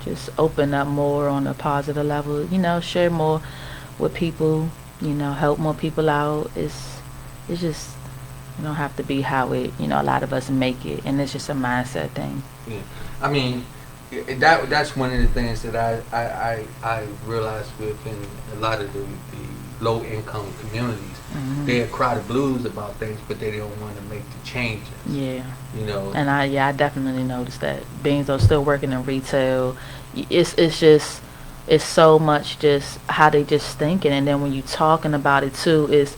just open up more on a positive level, share more with people, help more people out. It's just, you don't have to be how it, a lot of us make it, and it's just a mindset thing. Yeah, I mean, that's one of the things that I realized within a lot of the low income communities. They cry the blues about things, but they don't want to make the changes. Yeah. And I definitely noticed that. Being though still working in retail, it's so much just how they just thinking, and then when you talking about it too, is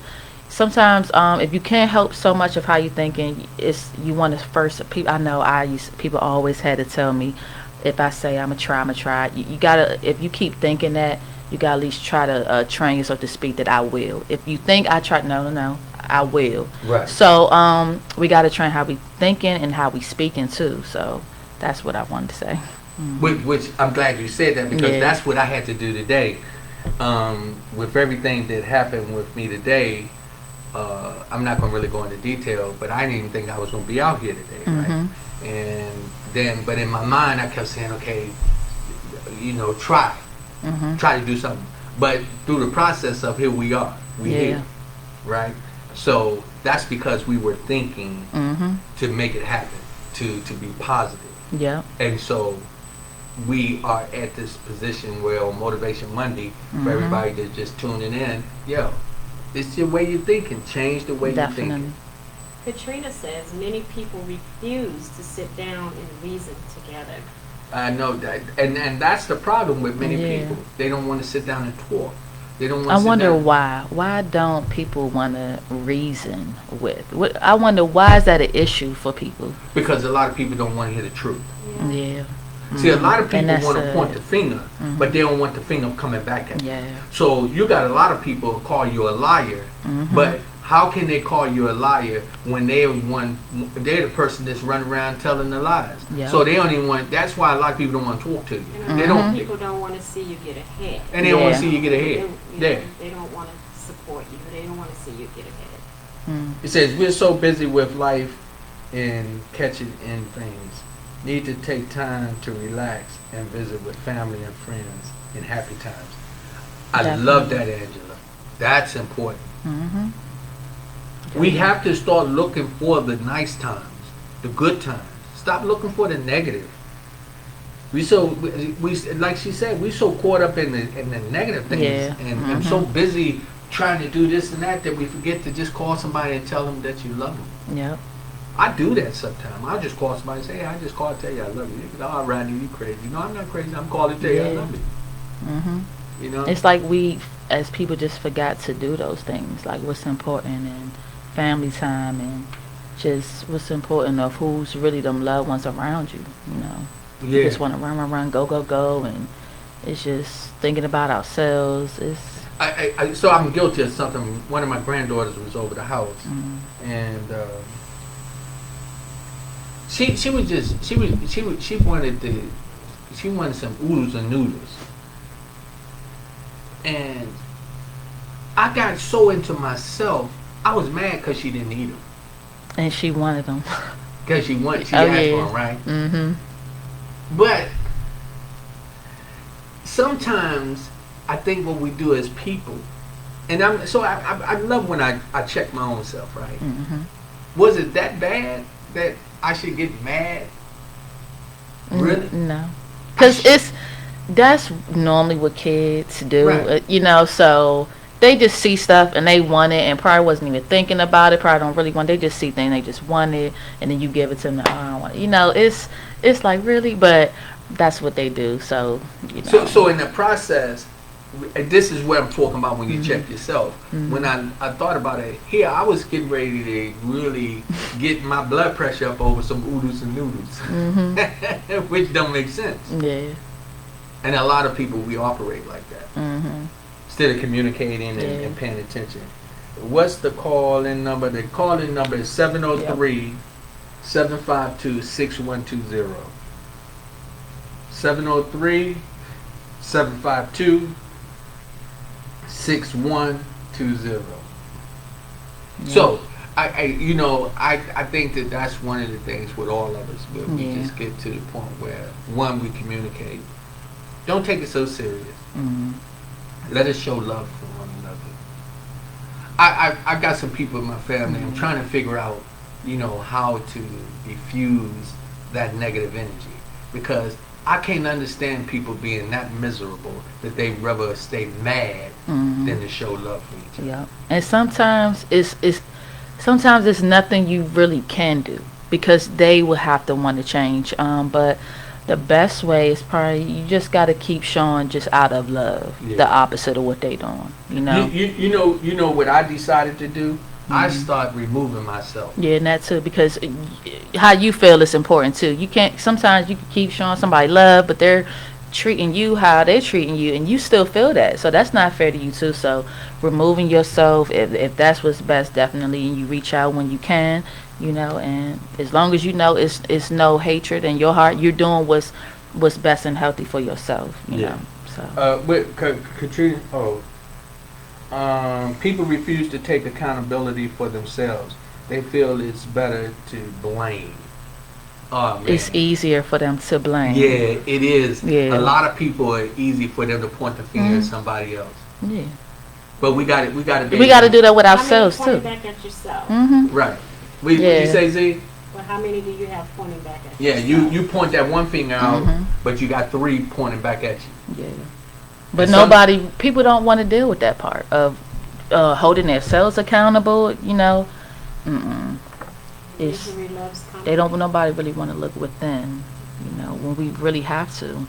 sometimes if you can't help so much of how you thinking, it's you want to first. People, I know people always had to tell me, if I say I'm gonna try, you gotta. If you keep thinking that, you got to at least try to train yourself to speak that I will. If you think I try, no, I will. Right. So we got to train how we thinking and how we speaking too. So that's what I wanted to say. Which I'm glad you said that, because Yeah. that's what I had to do today. With everything that happened with me today, I'm not going to really go into detail, but I didn't even think I was going to be out here today, right? And then, but in my mind, I kept saying, okay, try to do something. But through the process of here we are, here, right? So that's because we were thinking to make it happen, to be positive. Yeah. And so we are at this position where on Motivation Monday, for everybody that's just tuning in, it's your way you're thinking. Change the way you're thinking. Katrina says many people refuse to sit down and reason together. I know that, and that's the problem with many Yeah. people. They don't want to sit down and talk. They don't want. I to wonder sit down. why. Why don't people want to reason with? I wonder why is that an issue for people? Because a lot of people don't want to hear the truth. Yeah. See, a lot of And people that's want to a- point the finger, but they don't want the finger coming back at them. Yeah. So you got a lot of people call you a liar, but how can they call you a liar when they're the person that's running around telling the lies? Yeah. So they don't even want. That's why a lot of people don't want to talk to you. And They a lot of don't, people don't want to see you get ahead. and they don't want Yeah. to see you get They, ahead. they don't want to support you. They don't want to see you get ahead. It says we're so busy with life and catching in things. Need to take time to relax and visit with family and friends in happy times. I love that, Angela. That's important. We have to start looking for the nice times, the good times. Stop looking for the negative. We like she said, we so caught up in the negative things, Yeah. and so busy trying to do this and that we forget to just call somebody and tell them that you love them. Yep. I do that sometimes. I'll just call somebody and say, hey, I just called to tell you I love you. Oh, Rodney, you crazy. No, I'm not crazy. I'm calling to tell you I love you. You know? It's like we, as people, just forgot to do those things, like what's important and family time and just what's important of who's really them loved ones around you. You Yeah. just want to run, go, and it's just thinking about ourselves. It's So I'm guilty of something. One of my granddaughters was over the house, and she wanted some oodles and noodles, and I got so into myself. I was mad because she didn't eat them. and she wanted them. Because she Oh, asked for yeah. them, right? Mhm. But sometimes I think what we do as people, and I love when I check my own self, right? Was it that bad that I should get mad? Really? No, because that's normally what kids do. Right. So they just see stuff and they want it and probably wasn't even thinking about it. Probably don't really want. They just see things, they just want it, and then you give it to them. Oh, I don't want it. It's like really, but that's what they do. So So in the process, and this is what I'm talking about when you check yourself. When I thought about it, here I was getting ready to really get my blood pressure up over some oodles and noodles, which don't make sense. Yeah. And a lot of people, we operate like that. Instead of communicating and paying attention. What's the call-in number? The call-in number is 703-752-6120. 703-752-6120. So, I think that's one of the things with all of us, where we just get to the point where, one, we communicate. Don't take it so serious. Let us show love for one another. I got some people in my family. I'm trying to figure out, how to diffuse that negative energy, because I can't understand people being that miserable that they rather stay mad than to show love for each other. Yeah. And sometimes it's nothing you really can do because they will have to want to change. But the best way is probably you just got to keep showing just out of love, the opposite of what they doing. You know what I decided to do? I start removing myself. Yeah, and that too, because how you feel is important too. Sometimes you can keep showing somebody love, but they're treating you how they're treating you, and you still feel that. So that's not fair to you too. So removing yourself, if that's what's best, definitely, and you reach out when you can, and as long as it's no hatred in your heart, you're doing what's best and healthy for yourself. You know. So With Katrina, people refuse to take accountability for themselves. They feel it's better to blame. Oh, man. it's easier for them to blame. Yeah, it is. Yeah. A lot of people are easy for them to point the finger at somebody else. Yeah. But we got to. We got to do that with ourselves how many too. pointing back at yourself? Right. What you Yeah. say, Z? Well, how many do you have pointing back at Yeah, yourself? you point that one finger out, but you got 3 pointing back at you. Yeah. But people don't want to deal with that part of holding themselves accountable. Mm-mm. It's Misery loves company. they don't. Nobody really want to look within. When we really have to.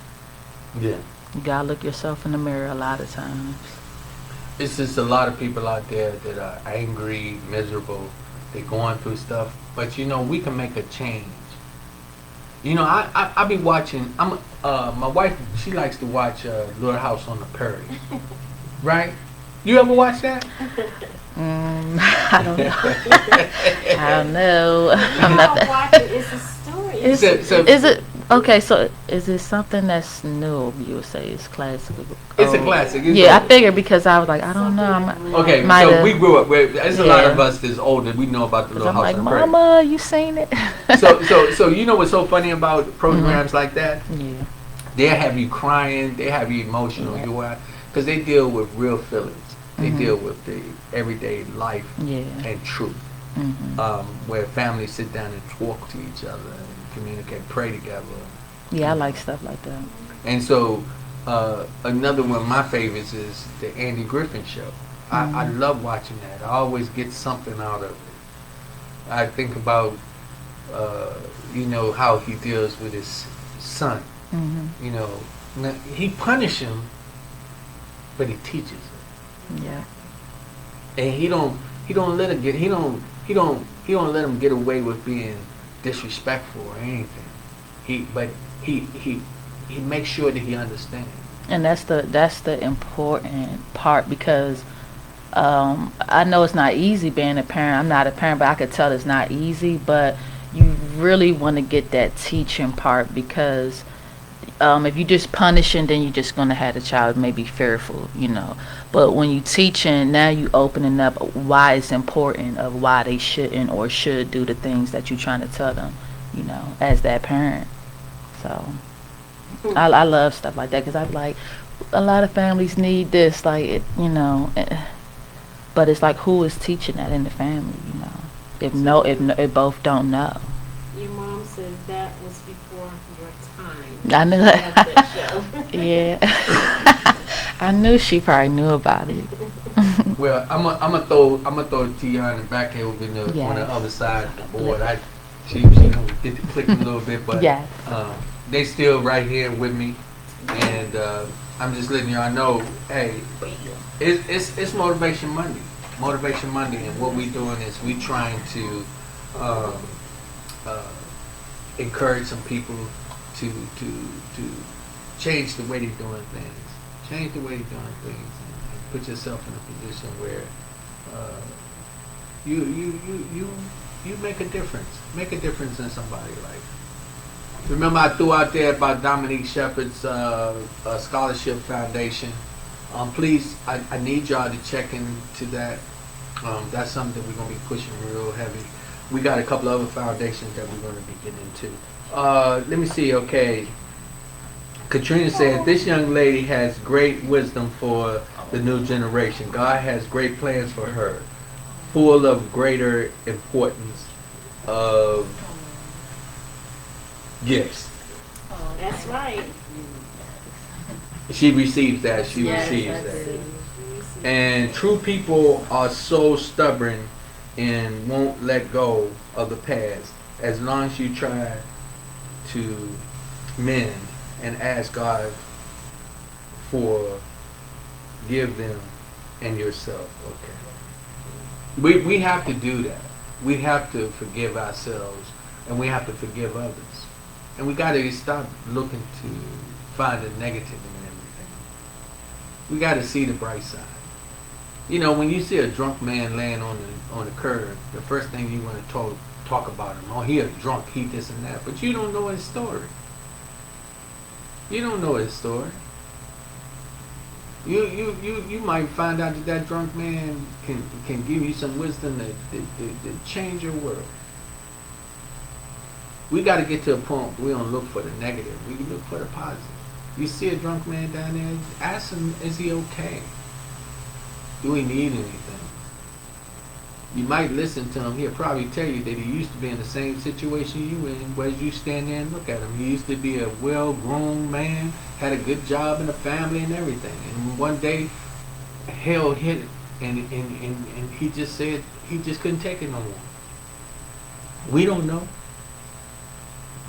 Yeah. You gotta look yourself in the mirror a lot of times. It's just a lot of people out there that are angry, miserable. They're going through stuff, but we can make a change. I be watching. My wife. She likes to watch Little House on the Prairie. Right? You ever watch that? I don't know. I don't know. I'm not that. Watch it. It's a story. Is it okay? So is it something that's new? You would say it's classic. It's a classic. It's Yeah, old. I figured because I was like, I don't know. Okay, Might so have- we grew up. There's a lot Yeah. of us that's older. We know about the Little I'm House like, on the Prairie. Mama, you seen it? So you know what's so funny about programs like that? Yeah. They have you crying. They have you emotional. Yeah. Because they deal with real feelings. They deal with the everyday life Yeah. and truth. Where families sit down and talk to each other and communicate, pray together. Yeah, I like stuff like that. And so another one of my favorites is the Andy Griffin Show. I love watching that. I always get something out of it. I think about how he deals with his son. Now, he punishes him, but he teaches him. Yeah. And he don't let him let him get away with being disrespectful or anything. He makes sure that he understands. And that's the important part because I know it's not easy being a parent. I'm not a parent, but I could tell it's not easy. But you really want to get that teaching part because if you just punishing, then you're just gonna have the child maybe fearful, But when you teaching, now you opening up why it's important of why they shouldn't or should do the things that you're trying to tell them, as that parent. So I love stuff like that because I'm like, a lot of families need this, like but it's like who is teaching that in the family, if both don't know. Your mom says that was before your time. I knew That's that. that show. Yeah. I knew she probably knew about it. Well, I'm gonna throw Tiana back here over Yeah. on the other side of the board. She don't get to click a little bit, but Yeah. they still right here with me, and I'm just letting y'all know, hey, it's Motivation Monday. Motivation Monday, and what we doing is we trying to encourage some people to change the way they're doing things. Change the way you're doing things, and put yourself in a position where you make a difference. Make a difference in somebody's life. Remember, I threw out there about Dominique Shepard's scholarship foundation. Please, I need y'all to check into that. That's something that we're gonna be pushing real heavy. We got a couple other foundations that we're gonna be getting into. Let me see. Okay. Katrina said, this young lady has great wisdom for the new generation. God has great plans for her, full of greater importance of gifts. That's right. She receives that. She Yes, receives that's that. it. And true people are so stubborn and won't let go of the past as long as you try to mend and ask God for give them and yourself. Okay. We have to do that. We have to forgive ourselves and we have to forgive others. And we got to stop looking to find the negative in everything. We got to see the bright side. You know, when you see a drunk man laying on the curb, the first thing you want to talk about him. Oh, he a drunk, he this and that. But you don't know his story. You don't know his story. You might find out that drunk man can give you some wisdom that change your world. We got to get to a point where we don't look for the negative. We can look for the positive. You see a drunk man down there, ask him, is he okay? Do he need anything? You might listen to him. He'll probably tell you that he used to be in the same situation you in, whereas you stand there and look at him. He used to be a well-grown man, had a good job and a family and everything. And one day, hell hit it, and he just said he just couldn't take it no more. We don't know.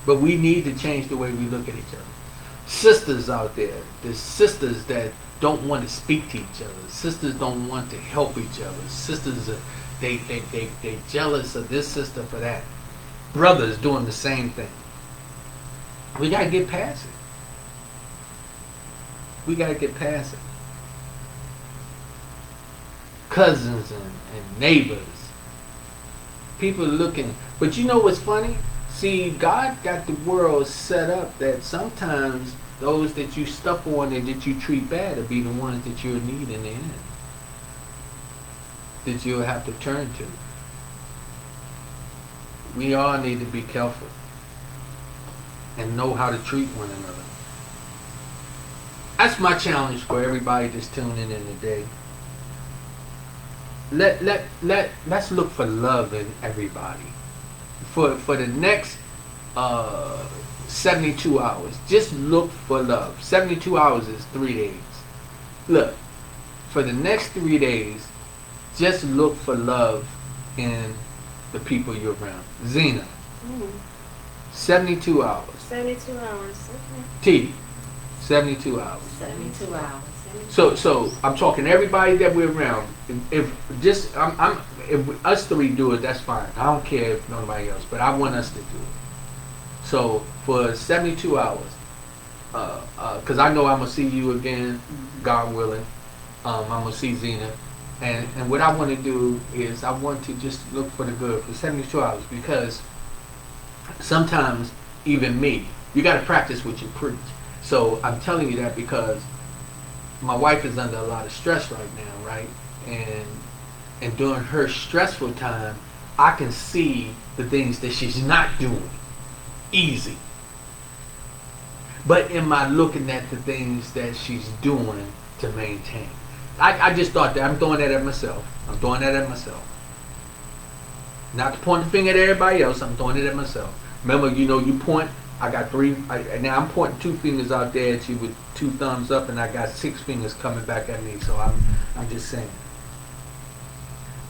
But we need to change the way we look at each other. Sisters out there, there's sisters that don't want to speak to each other. Sisters don't want to help each other. Sisters, they jealous of this sister for that. Brothers doing the same thing. We got to get past it. We got to get past it. Cousins and neighbors. People looking. But you know what's funny? See, God got the world set up that sometimes those that you stuck on and that you treat bad will be the ones that you'll need in the end. That you'll have to turn to. We all need to be careful and know how to treat one another. That's my challenge for everybody that's tuning in today. Let's look for love in everybody. For the next 72 hours, just look for love. 72 hours is 3 days. Look, for the next 3 days, just look for love in the people you're around. Zena, 72 hours. 72 hours. Okay. T, 72 hours. 72 hours. So I'm talking everybody that we're around. If us three do it, that's fine. I don't care if nobody else, but I want us to do it. So for 72 hours, because I know I'm gonna see you again, God willing. I'm gonna see Zena, and what I want to do is I want to just look for the good for 72 hours, because sometimes even me, you got to practice what you preach. So I'm telling you that because my wife is under a lot of stress right now, right? And during her stressful time, I can see the things that she's not doing easy. But am I looking at the things that she's doing to maintain? I just thought that I'm throwing that at myself. I'm throwing that at myself. Not to point the finger at everybody else, I'm throwing it at myself. Remember, you point, I got three, now I'm pointing 2 fingers out there at you with 2 thumbs up, and I got 6 fingers coming back at me, so I'm just saying.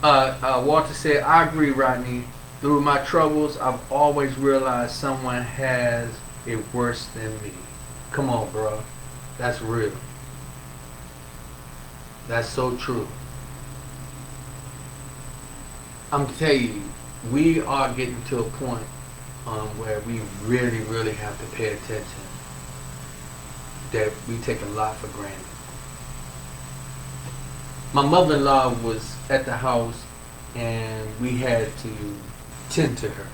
Walter said, I agree, Rodney. Through my troubles, I've always realized someone has it worse than me. Come on, bro. That's real. That's so true. I'm telling you, we are getting to a point where we really, really have to pay attention. That we take a lot for granted. My mother-in-law was at the house, and we had to tend to her.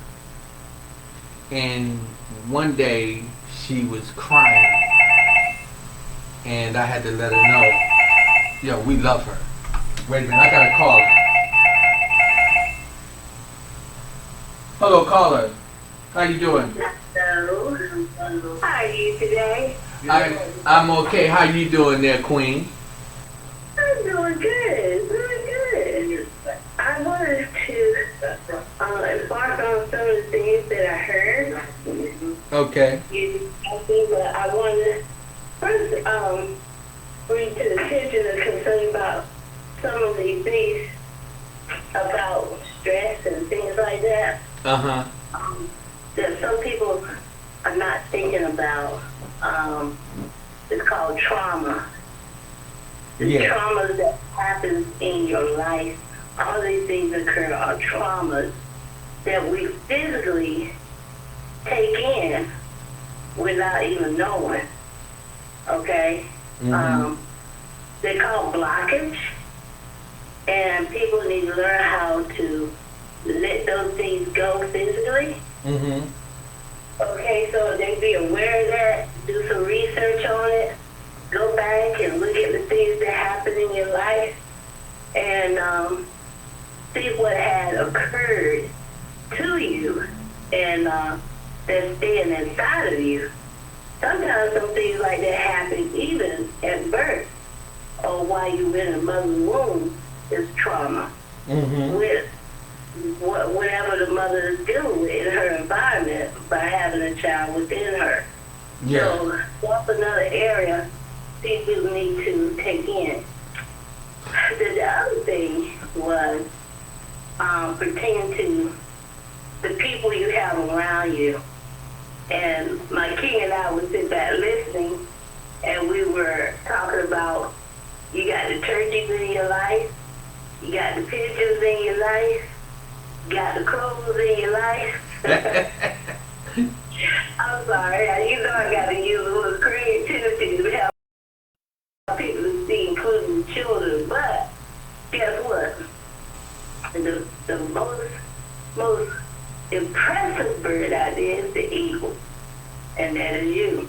And one day she was crying, and I had to let her know, yo, we love her. Wait a minute, I gotta call her. Hello, caller. How you doing? Hello. How are you today? I'm okay. How you doing there, Queen? I'm doing good. Doing good. I wanted to embark on some of the things that I heard. Okay. But I want to first bring to the attention and concern about some of the things about stress and things like that. Uh-huh. That some people are not thinking about. It's called trauma. The traumas that happens in your life, all these things occur are traumas that we physically take in without even knowing. okay? They call blockage, and people need to learn how to let those things go physically. Okay, so they be aware of that, do some research on it, go back and look at the things that happen in your life, and see what had occurred to you, and that's staying inside of you. Sometimes some things like that happen even at birth, or while you were in a mother's womb, is trauma. With whatever the mother is dealing with in her environment by having a child within her. So that's another area people need to take in. The other thing was pertaining to the people you have around you. And my king and I would sit back listening, and we were talking about, you got the turkeys in your life, you got the pigeons in your life, you got the crows in your life. I'm sorry, you know I got to use a little creativity to help people to see, including children. But guess what? The most impressive bird out there is the eagle, and that is you.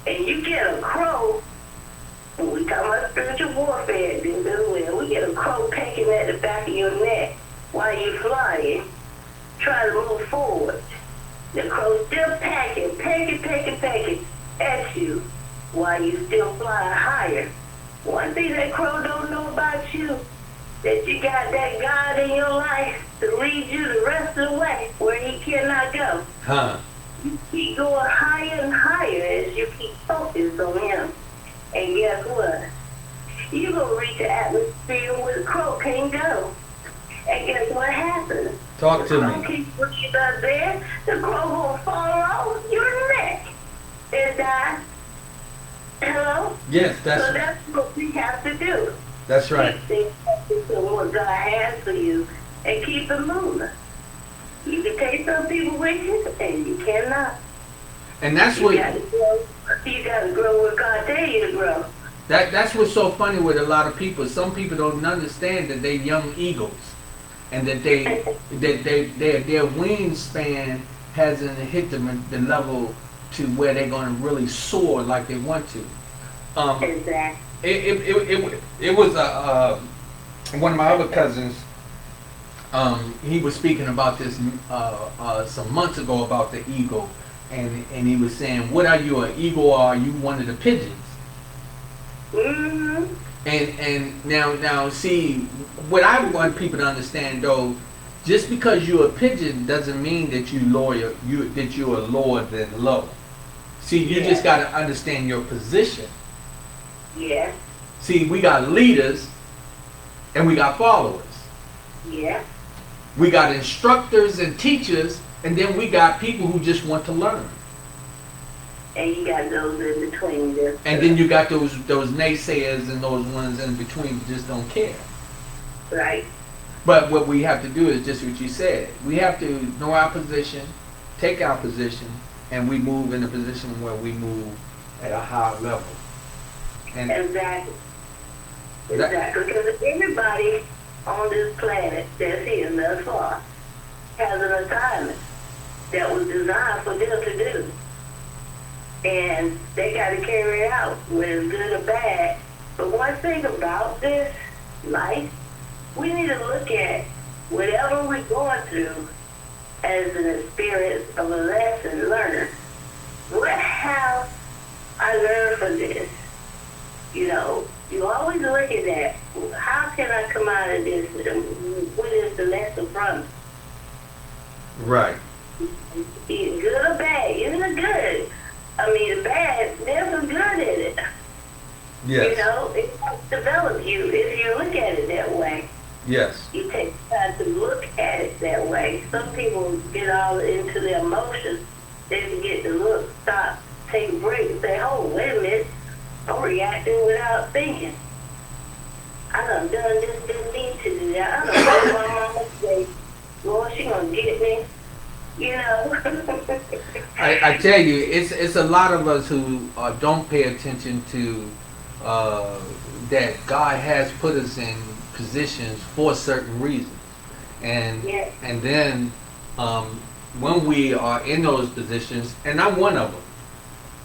And you get a crow, when we talk about spiritual warfare, we get a crow pecking at the back of your neck while you're flying, try to move forward. The crow's still pecking at you while you still flying higher. One thing that crow don't know about you, that you got that God in your life to lead you the rest of the way where he cannot go. You keep going higher and higher as you keep focused on him. And guess what? You're going to reach the atmosphere where the crow can't go. And guess what happens? Talk to the crow me. keeps breathing up there, the crow will fall off your neck and die. Hello? Yes, So that's what we have to do. that's right. Keep things focused on what God has for you and keep it moving. You can take some people with you, and you cannot. And that's what You got to grow where God tell you to grow. that's what's so funny with a lot of people. Some people don't understand that they're young eagles, and that their wingspan hasn't hit them at the level to where they're going to really soar like they want to. Exactly. It was one of my other cousins. He was speaking about this some months ago about the eagle, and he was saying, "What are you, an eagle, or are you one of the pigeons?" And now see, what I want people to understand though, just because you're a pigeon doesn't mean that that you are lower than low. See, you just got to understand your position. Yeah. See, we got leaders and we got followers. Yeah. We got instructors and teachers, and then we got people who just want to learn. And you got those in between them. And then you got those naysayers and those ones in between who just don't care. Right. But what we have to do is just what you said. We have to know our position, take our position, and we move in a position where we move at a higher level. And Exactly. Because everybody on this planet that's here thus far has an assignment that was designed for them to do. And they got to carry it out, whether it's good or bad. But one thing about this life, we need to look at whatever we're going through as an experience of a lesson learned. What have I learned from this? You know, you always look at that. How can I come out of this? What is the lesson from it? right. Either good or bad. Even the good. I mean, the bad, there's some good in it. Yes. You know, it helps develop you if you look at it that way. Yes. You take time to look at it that way. Some people get all into their emotions. They forget to look, stop, take a break, and say, oh, wait a minute. I'm reacting without thinking. I done this, didn't need to do that. I done told my mama today, Lord, she gonna get me. you know. I tell you, it's a lot of us who don't pay attention to that God has put us in positions for certain reasons, and Yes. and then when we are in those positions, and I'm one of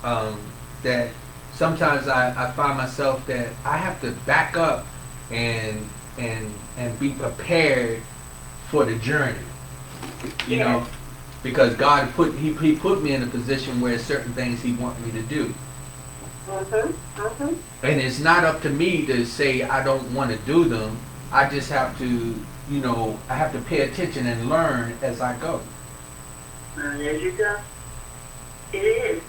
them, that sometimes I find myself that I have to back up and be prepared for the journey, you know, because God he put me in a position where certain things He wants me to do. And it's not up to me to say I don't want to do them. I just have to, you know, I have to pay attention and learn as I go. There you go. It is.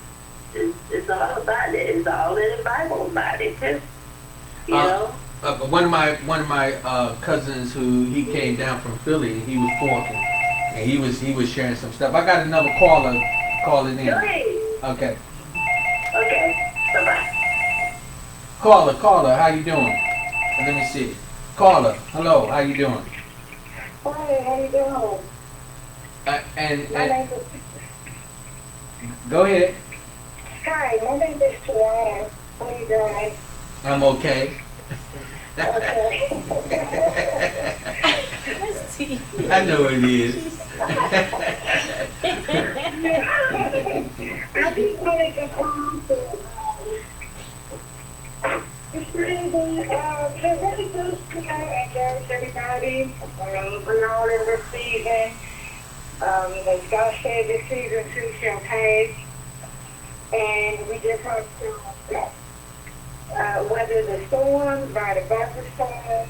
It's all about it. It's all in the Bible about it too. You know. One of my cousins who he came down from Philly, he was talking, and he was sharing some stuff. I got another caller calling in. Go ahead. Okay. Okay. Bye bye. Caller, how you doing? Let me see. Caller, hello, how you doing? Hi, how you doing? And My name is go ahead. Hi, my name is Tiana. How you doing? I'm okay. Okay. I know it is. I just wanted to come to just really good to encourage everybody along in this season. As God said, this season too shall pass. And we just have to weather the storm, ride above the storm,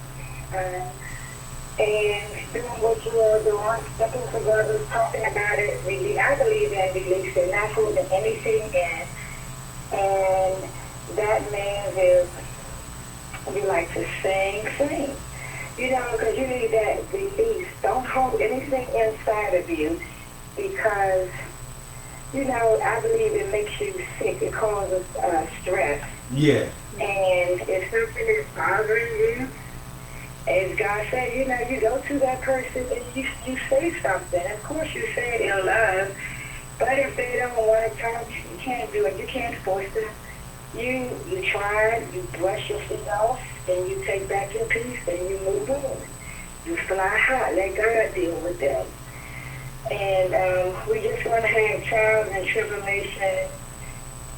and doing what you are doing, stepping together, talking about it. Really, I believe in releasing, not holding anything in. And that means if we like to sing. You know, because you need that release. Don't hold anything inside of you because, you know, I believe it makes you sick. It causes stress. Yeah. And if something is bothering you, as God said, you know, you go to that person and you say something. Of course, you say it in love, but if they don't want to talk, you can't do it. You can't force them. You try, you brush your feet off, and you take back your peace, and you move on. You fly high. Let God deal with them. And we just want to have trials and tribulations.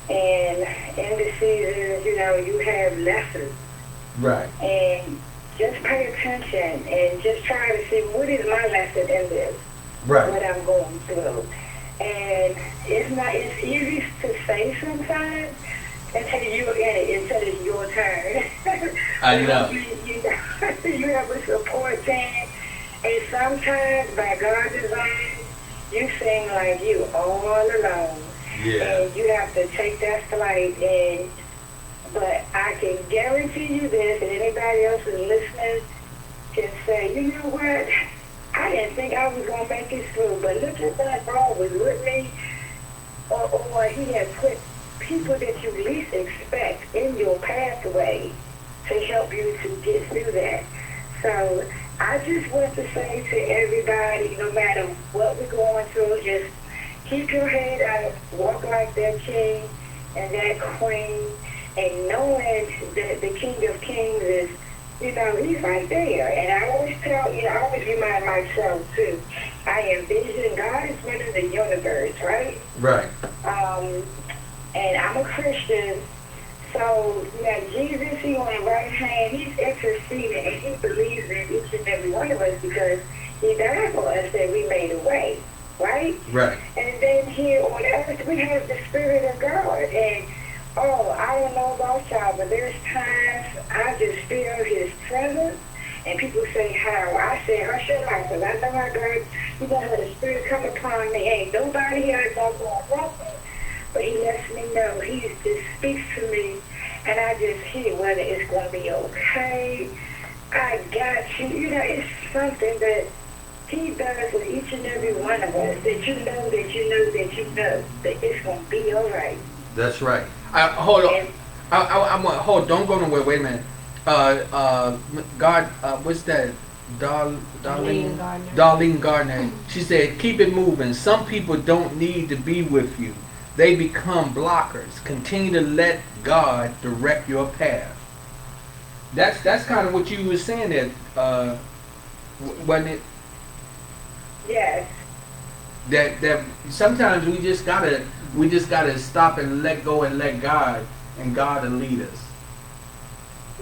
And in the seasons, you know, you have lessons. Right. And just pay attention and just try to see what is my lesson in this, Right. what I'm going through. And it's easy to say sometimes until you're in it, until it's your turn. I know. You have a support team, and sometimes by God's design, you seem like you all alone. Yeah. And you have to take that flight. But I can guarantee you this, and anybody else who's listening can say, you know what? I didn't think I was going to make it through, but look at that God was with me, or He has put people that you least expect in your pathway to help you to get through that. So I just want to say to everybody, no matter what we're going through, just keep your head up, walk like that king and that queen, and knowing that the King of Kings is, you know, He's right there. And I always tell, you know, I always remind myself too, I envision God is running the universe, right? Right. And I'm a Christian, so now Jesus, He on the right hand, He's interceding, and He believes in each and every one of us because He died for us that we made a way, right? Right. And then here on earth, we have the Spirit of God. And, I don't know about y'all, but there's times I just feel His presence. And people say, how? I say, hush your mouth, because I know how God, you know how the Spirit come upon me. Ain't nobody else out there nothing. But He lets me know. He just speaks to me, and I just hear whether it's going to be okay. I got you. You know, it's something that He does with each and every one of us, that you know that you know that you know that it's going to be all right. That's right. Hold on. I want hold. Don't go nowhere. Wait a minute. God, what's that? Darlene Gardner. Darlene Gardner. She said, keep it moving. Some people don't need to be with you. They become blockers. Continue to let God direct your path. That's kind of what you were saying there, wasn't it? Yes. That sometimes we just gotta stop and let go and let God, and God will lead us.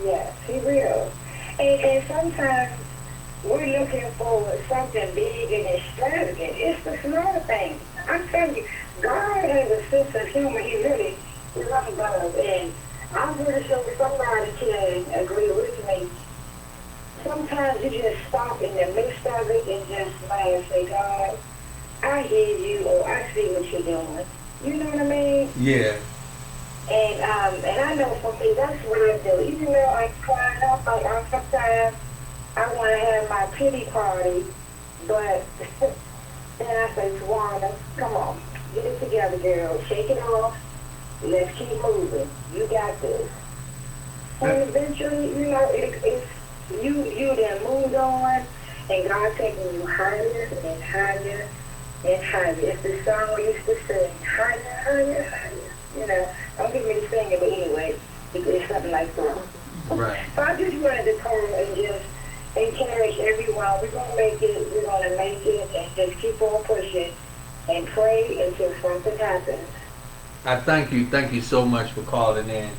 Yes, he will. And sometimes we're looking for something big and extravagant. It's the small things. I'm telling you, God has a sense of humor. He really loves us. And I'm pretty sure somebody can agree with me. Sometimes you just stop in the midst of it and just smile and say, God, I hear you, or I see what you're doing. You know what I mean? Yeah. And I know for me, that's what I do. Even though I'm crying up, sometimes I want to have my pity party, but then I say, Tawana, come on, get it together, girl. Shake it off. Let's keep moving. You got this. And eventually, it's you then moved on, and God taking you higher and higher and higher. It's the song we used to sing, higher, higher, higher. Don't get me to sing it, but anyway, it's something like that. Right. So I just wanted to call and just encourage everyone. We're going to make it. We're going to make it, and just keep on pushing and pray until something happens. I thank you. Thank you so much for calling in.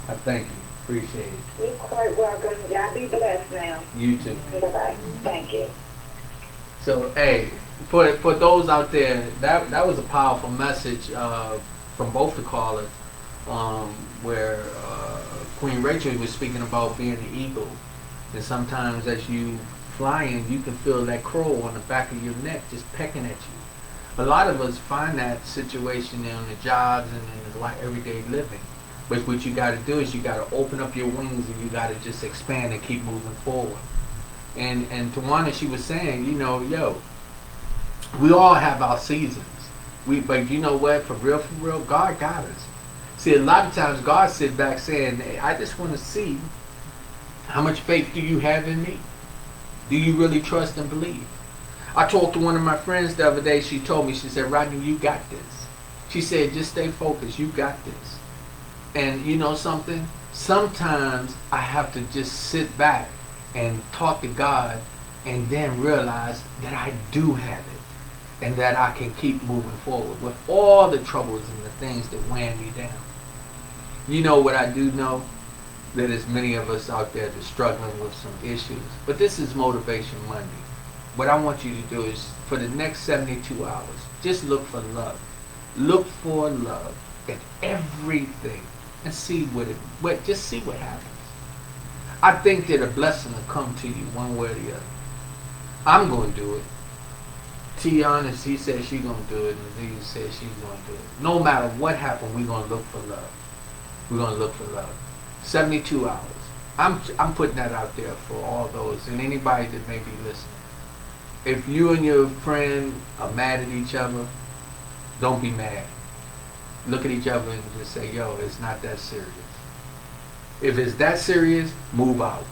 I thank you. Appreciate it. You're quite welcome. Y'all be blessed now. You too. Bye-bye. Thank you. So, hey, for those out there, that was a powerful message from both the callers, where Queen Rachel was speaking about being an eagle, and sometimes as you flying, you can feel that crow on the back of your neck just pecking at you. A lot of us find that situation in the jobs and in the everyday living. But what you got to do is you got to open up your wings, and you got to just expand and keep moving forward. And Tawana, she was saying, we all have our seasons. But you know what? For real, God got us. See, a lot of times God sit back saying, hey, I just want to see how much faith do you have in me? Do you really trust and believe? I talked to one of my friends the other day. She told me, she said, Rodney, you got this. She said, just stay focused. You got this. And you know something? Sometimes I have to just sit back and talk to God and then realize that I do have it and that I can keep moving forward with all the troubles and the things that weigh me down. You know what I do know? That there's many of us out there that's struggling with some issues. But this is Motivation Monday. What I want you to do is, for the next 72 hours, just look for love. Look for love in everything. And see just see what happens. I think that a blessing will come to you one way or the other. I'm going to do it. Tiana, he said she's going to do it, and Lee said she's going to do it. No matter what happens, we're going to look for love. We're going to look for love. 72 hours. I'm putting that out there for all those and anybody that may be listening. If you and your friend are mad at each other, don't be mad. Look at each other and just say, yo, it's not that serious. If it's that serious, move out.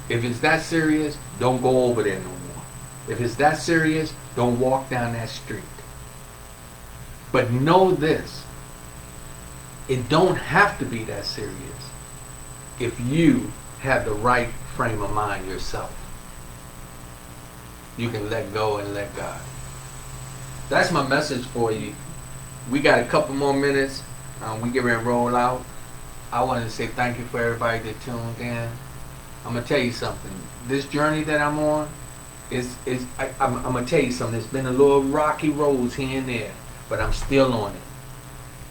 If it's that serious, don't go over there no more. If it's that serious, don't walk down that street. But know this, it don't have to be that serious if you have the right frame of mind yourself. You can let go and let God. That's my message for you. We got a couple more minutes. We get ready to roll out. I wanted to say thank you for everybody that tuned in. I'm going to tell you something. This journey that I'm on, I'm going to tell you something. It's been a little rocky roads here and there, but I'm still on it.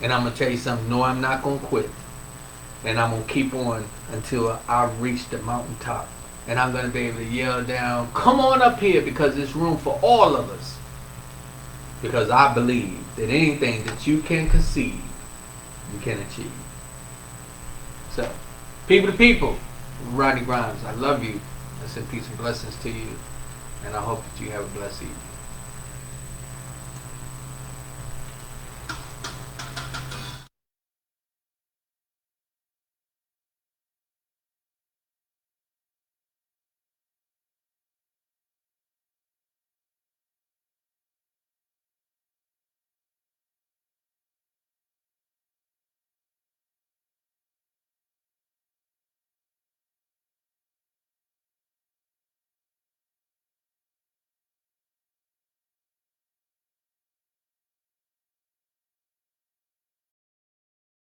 And I'm going to tell you something. No, I'm not going to quit. And I'm going to keep on until I reach the mountaintop. And I'm going to be able to yell down, come on up here, because there's room for all of us. Because I believe that anything that you can conceive, you can achieve. So, people to people, Rodney Grimes, I love you. I send peace and blessings to you. And I hope that you have a blessed evening.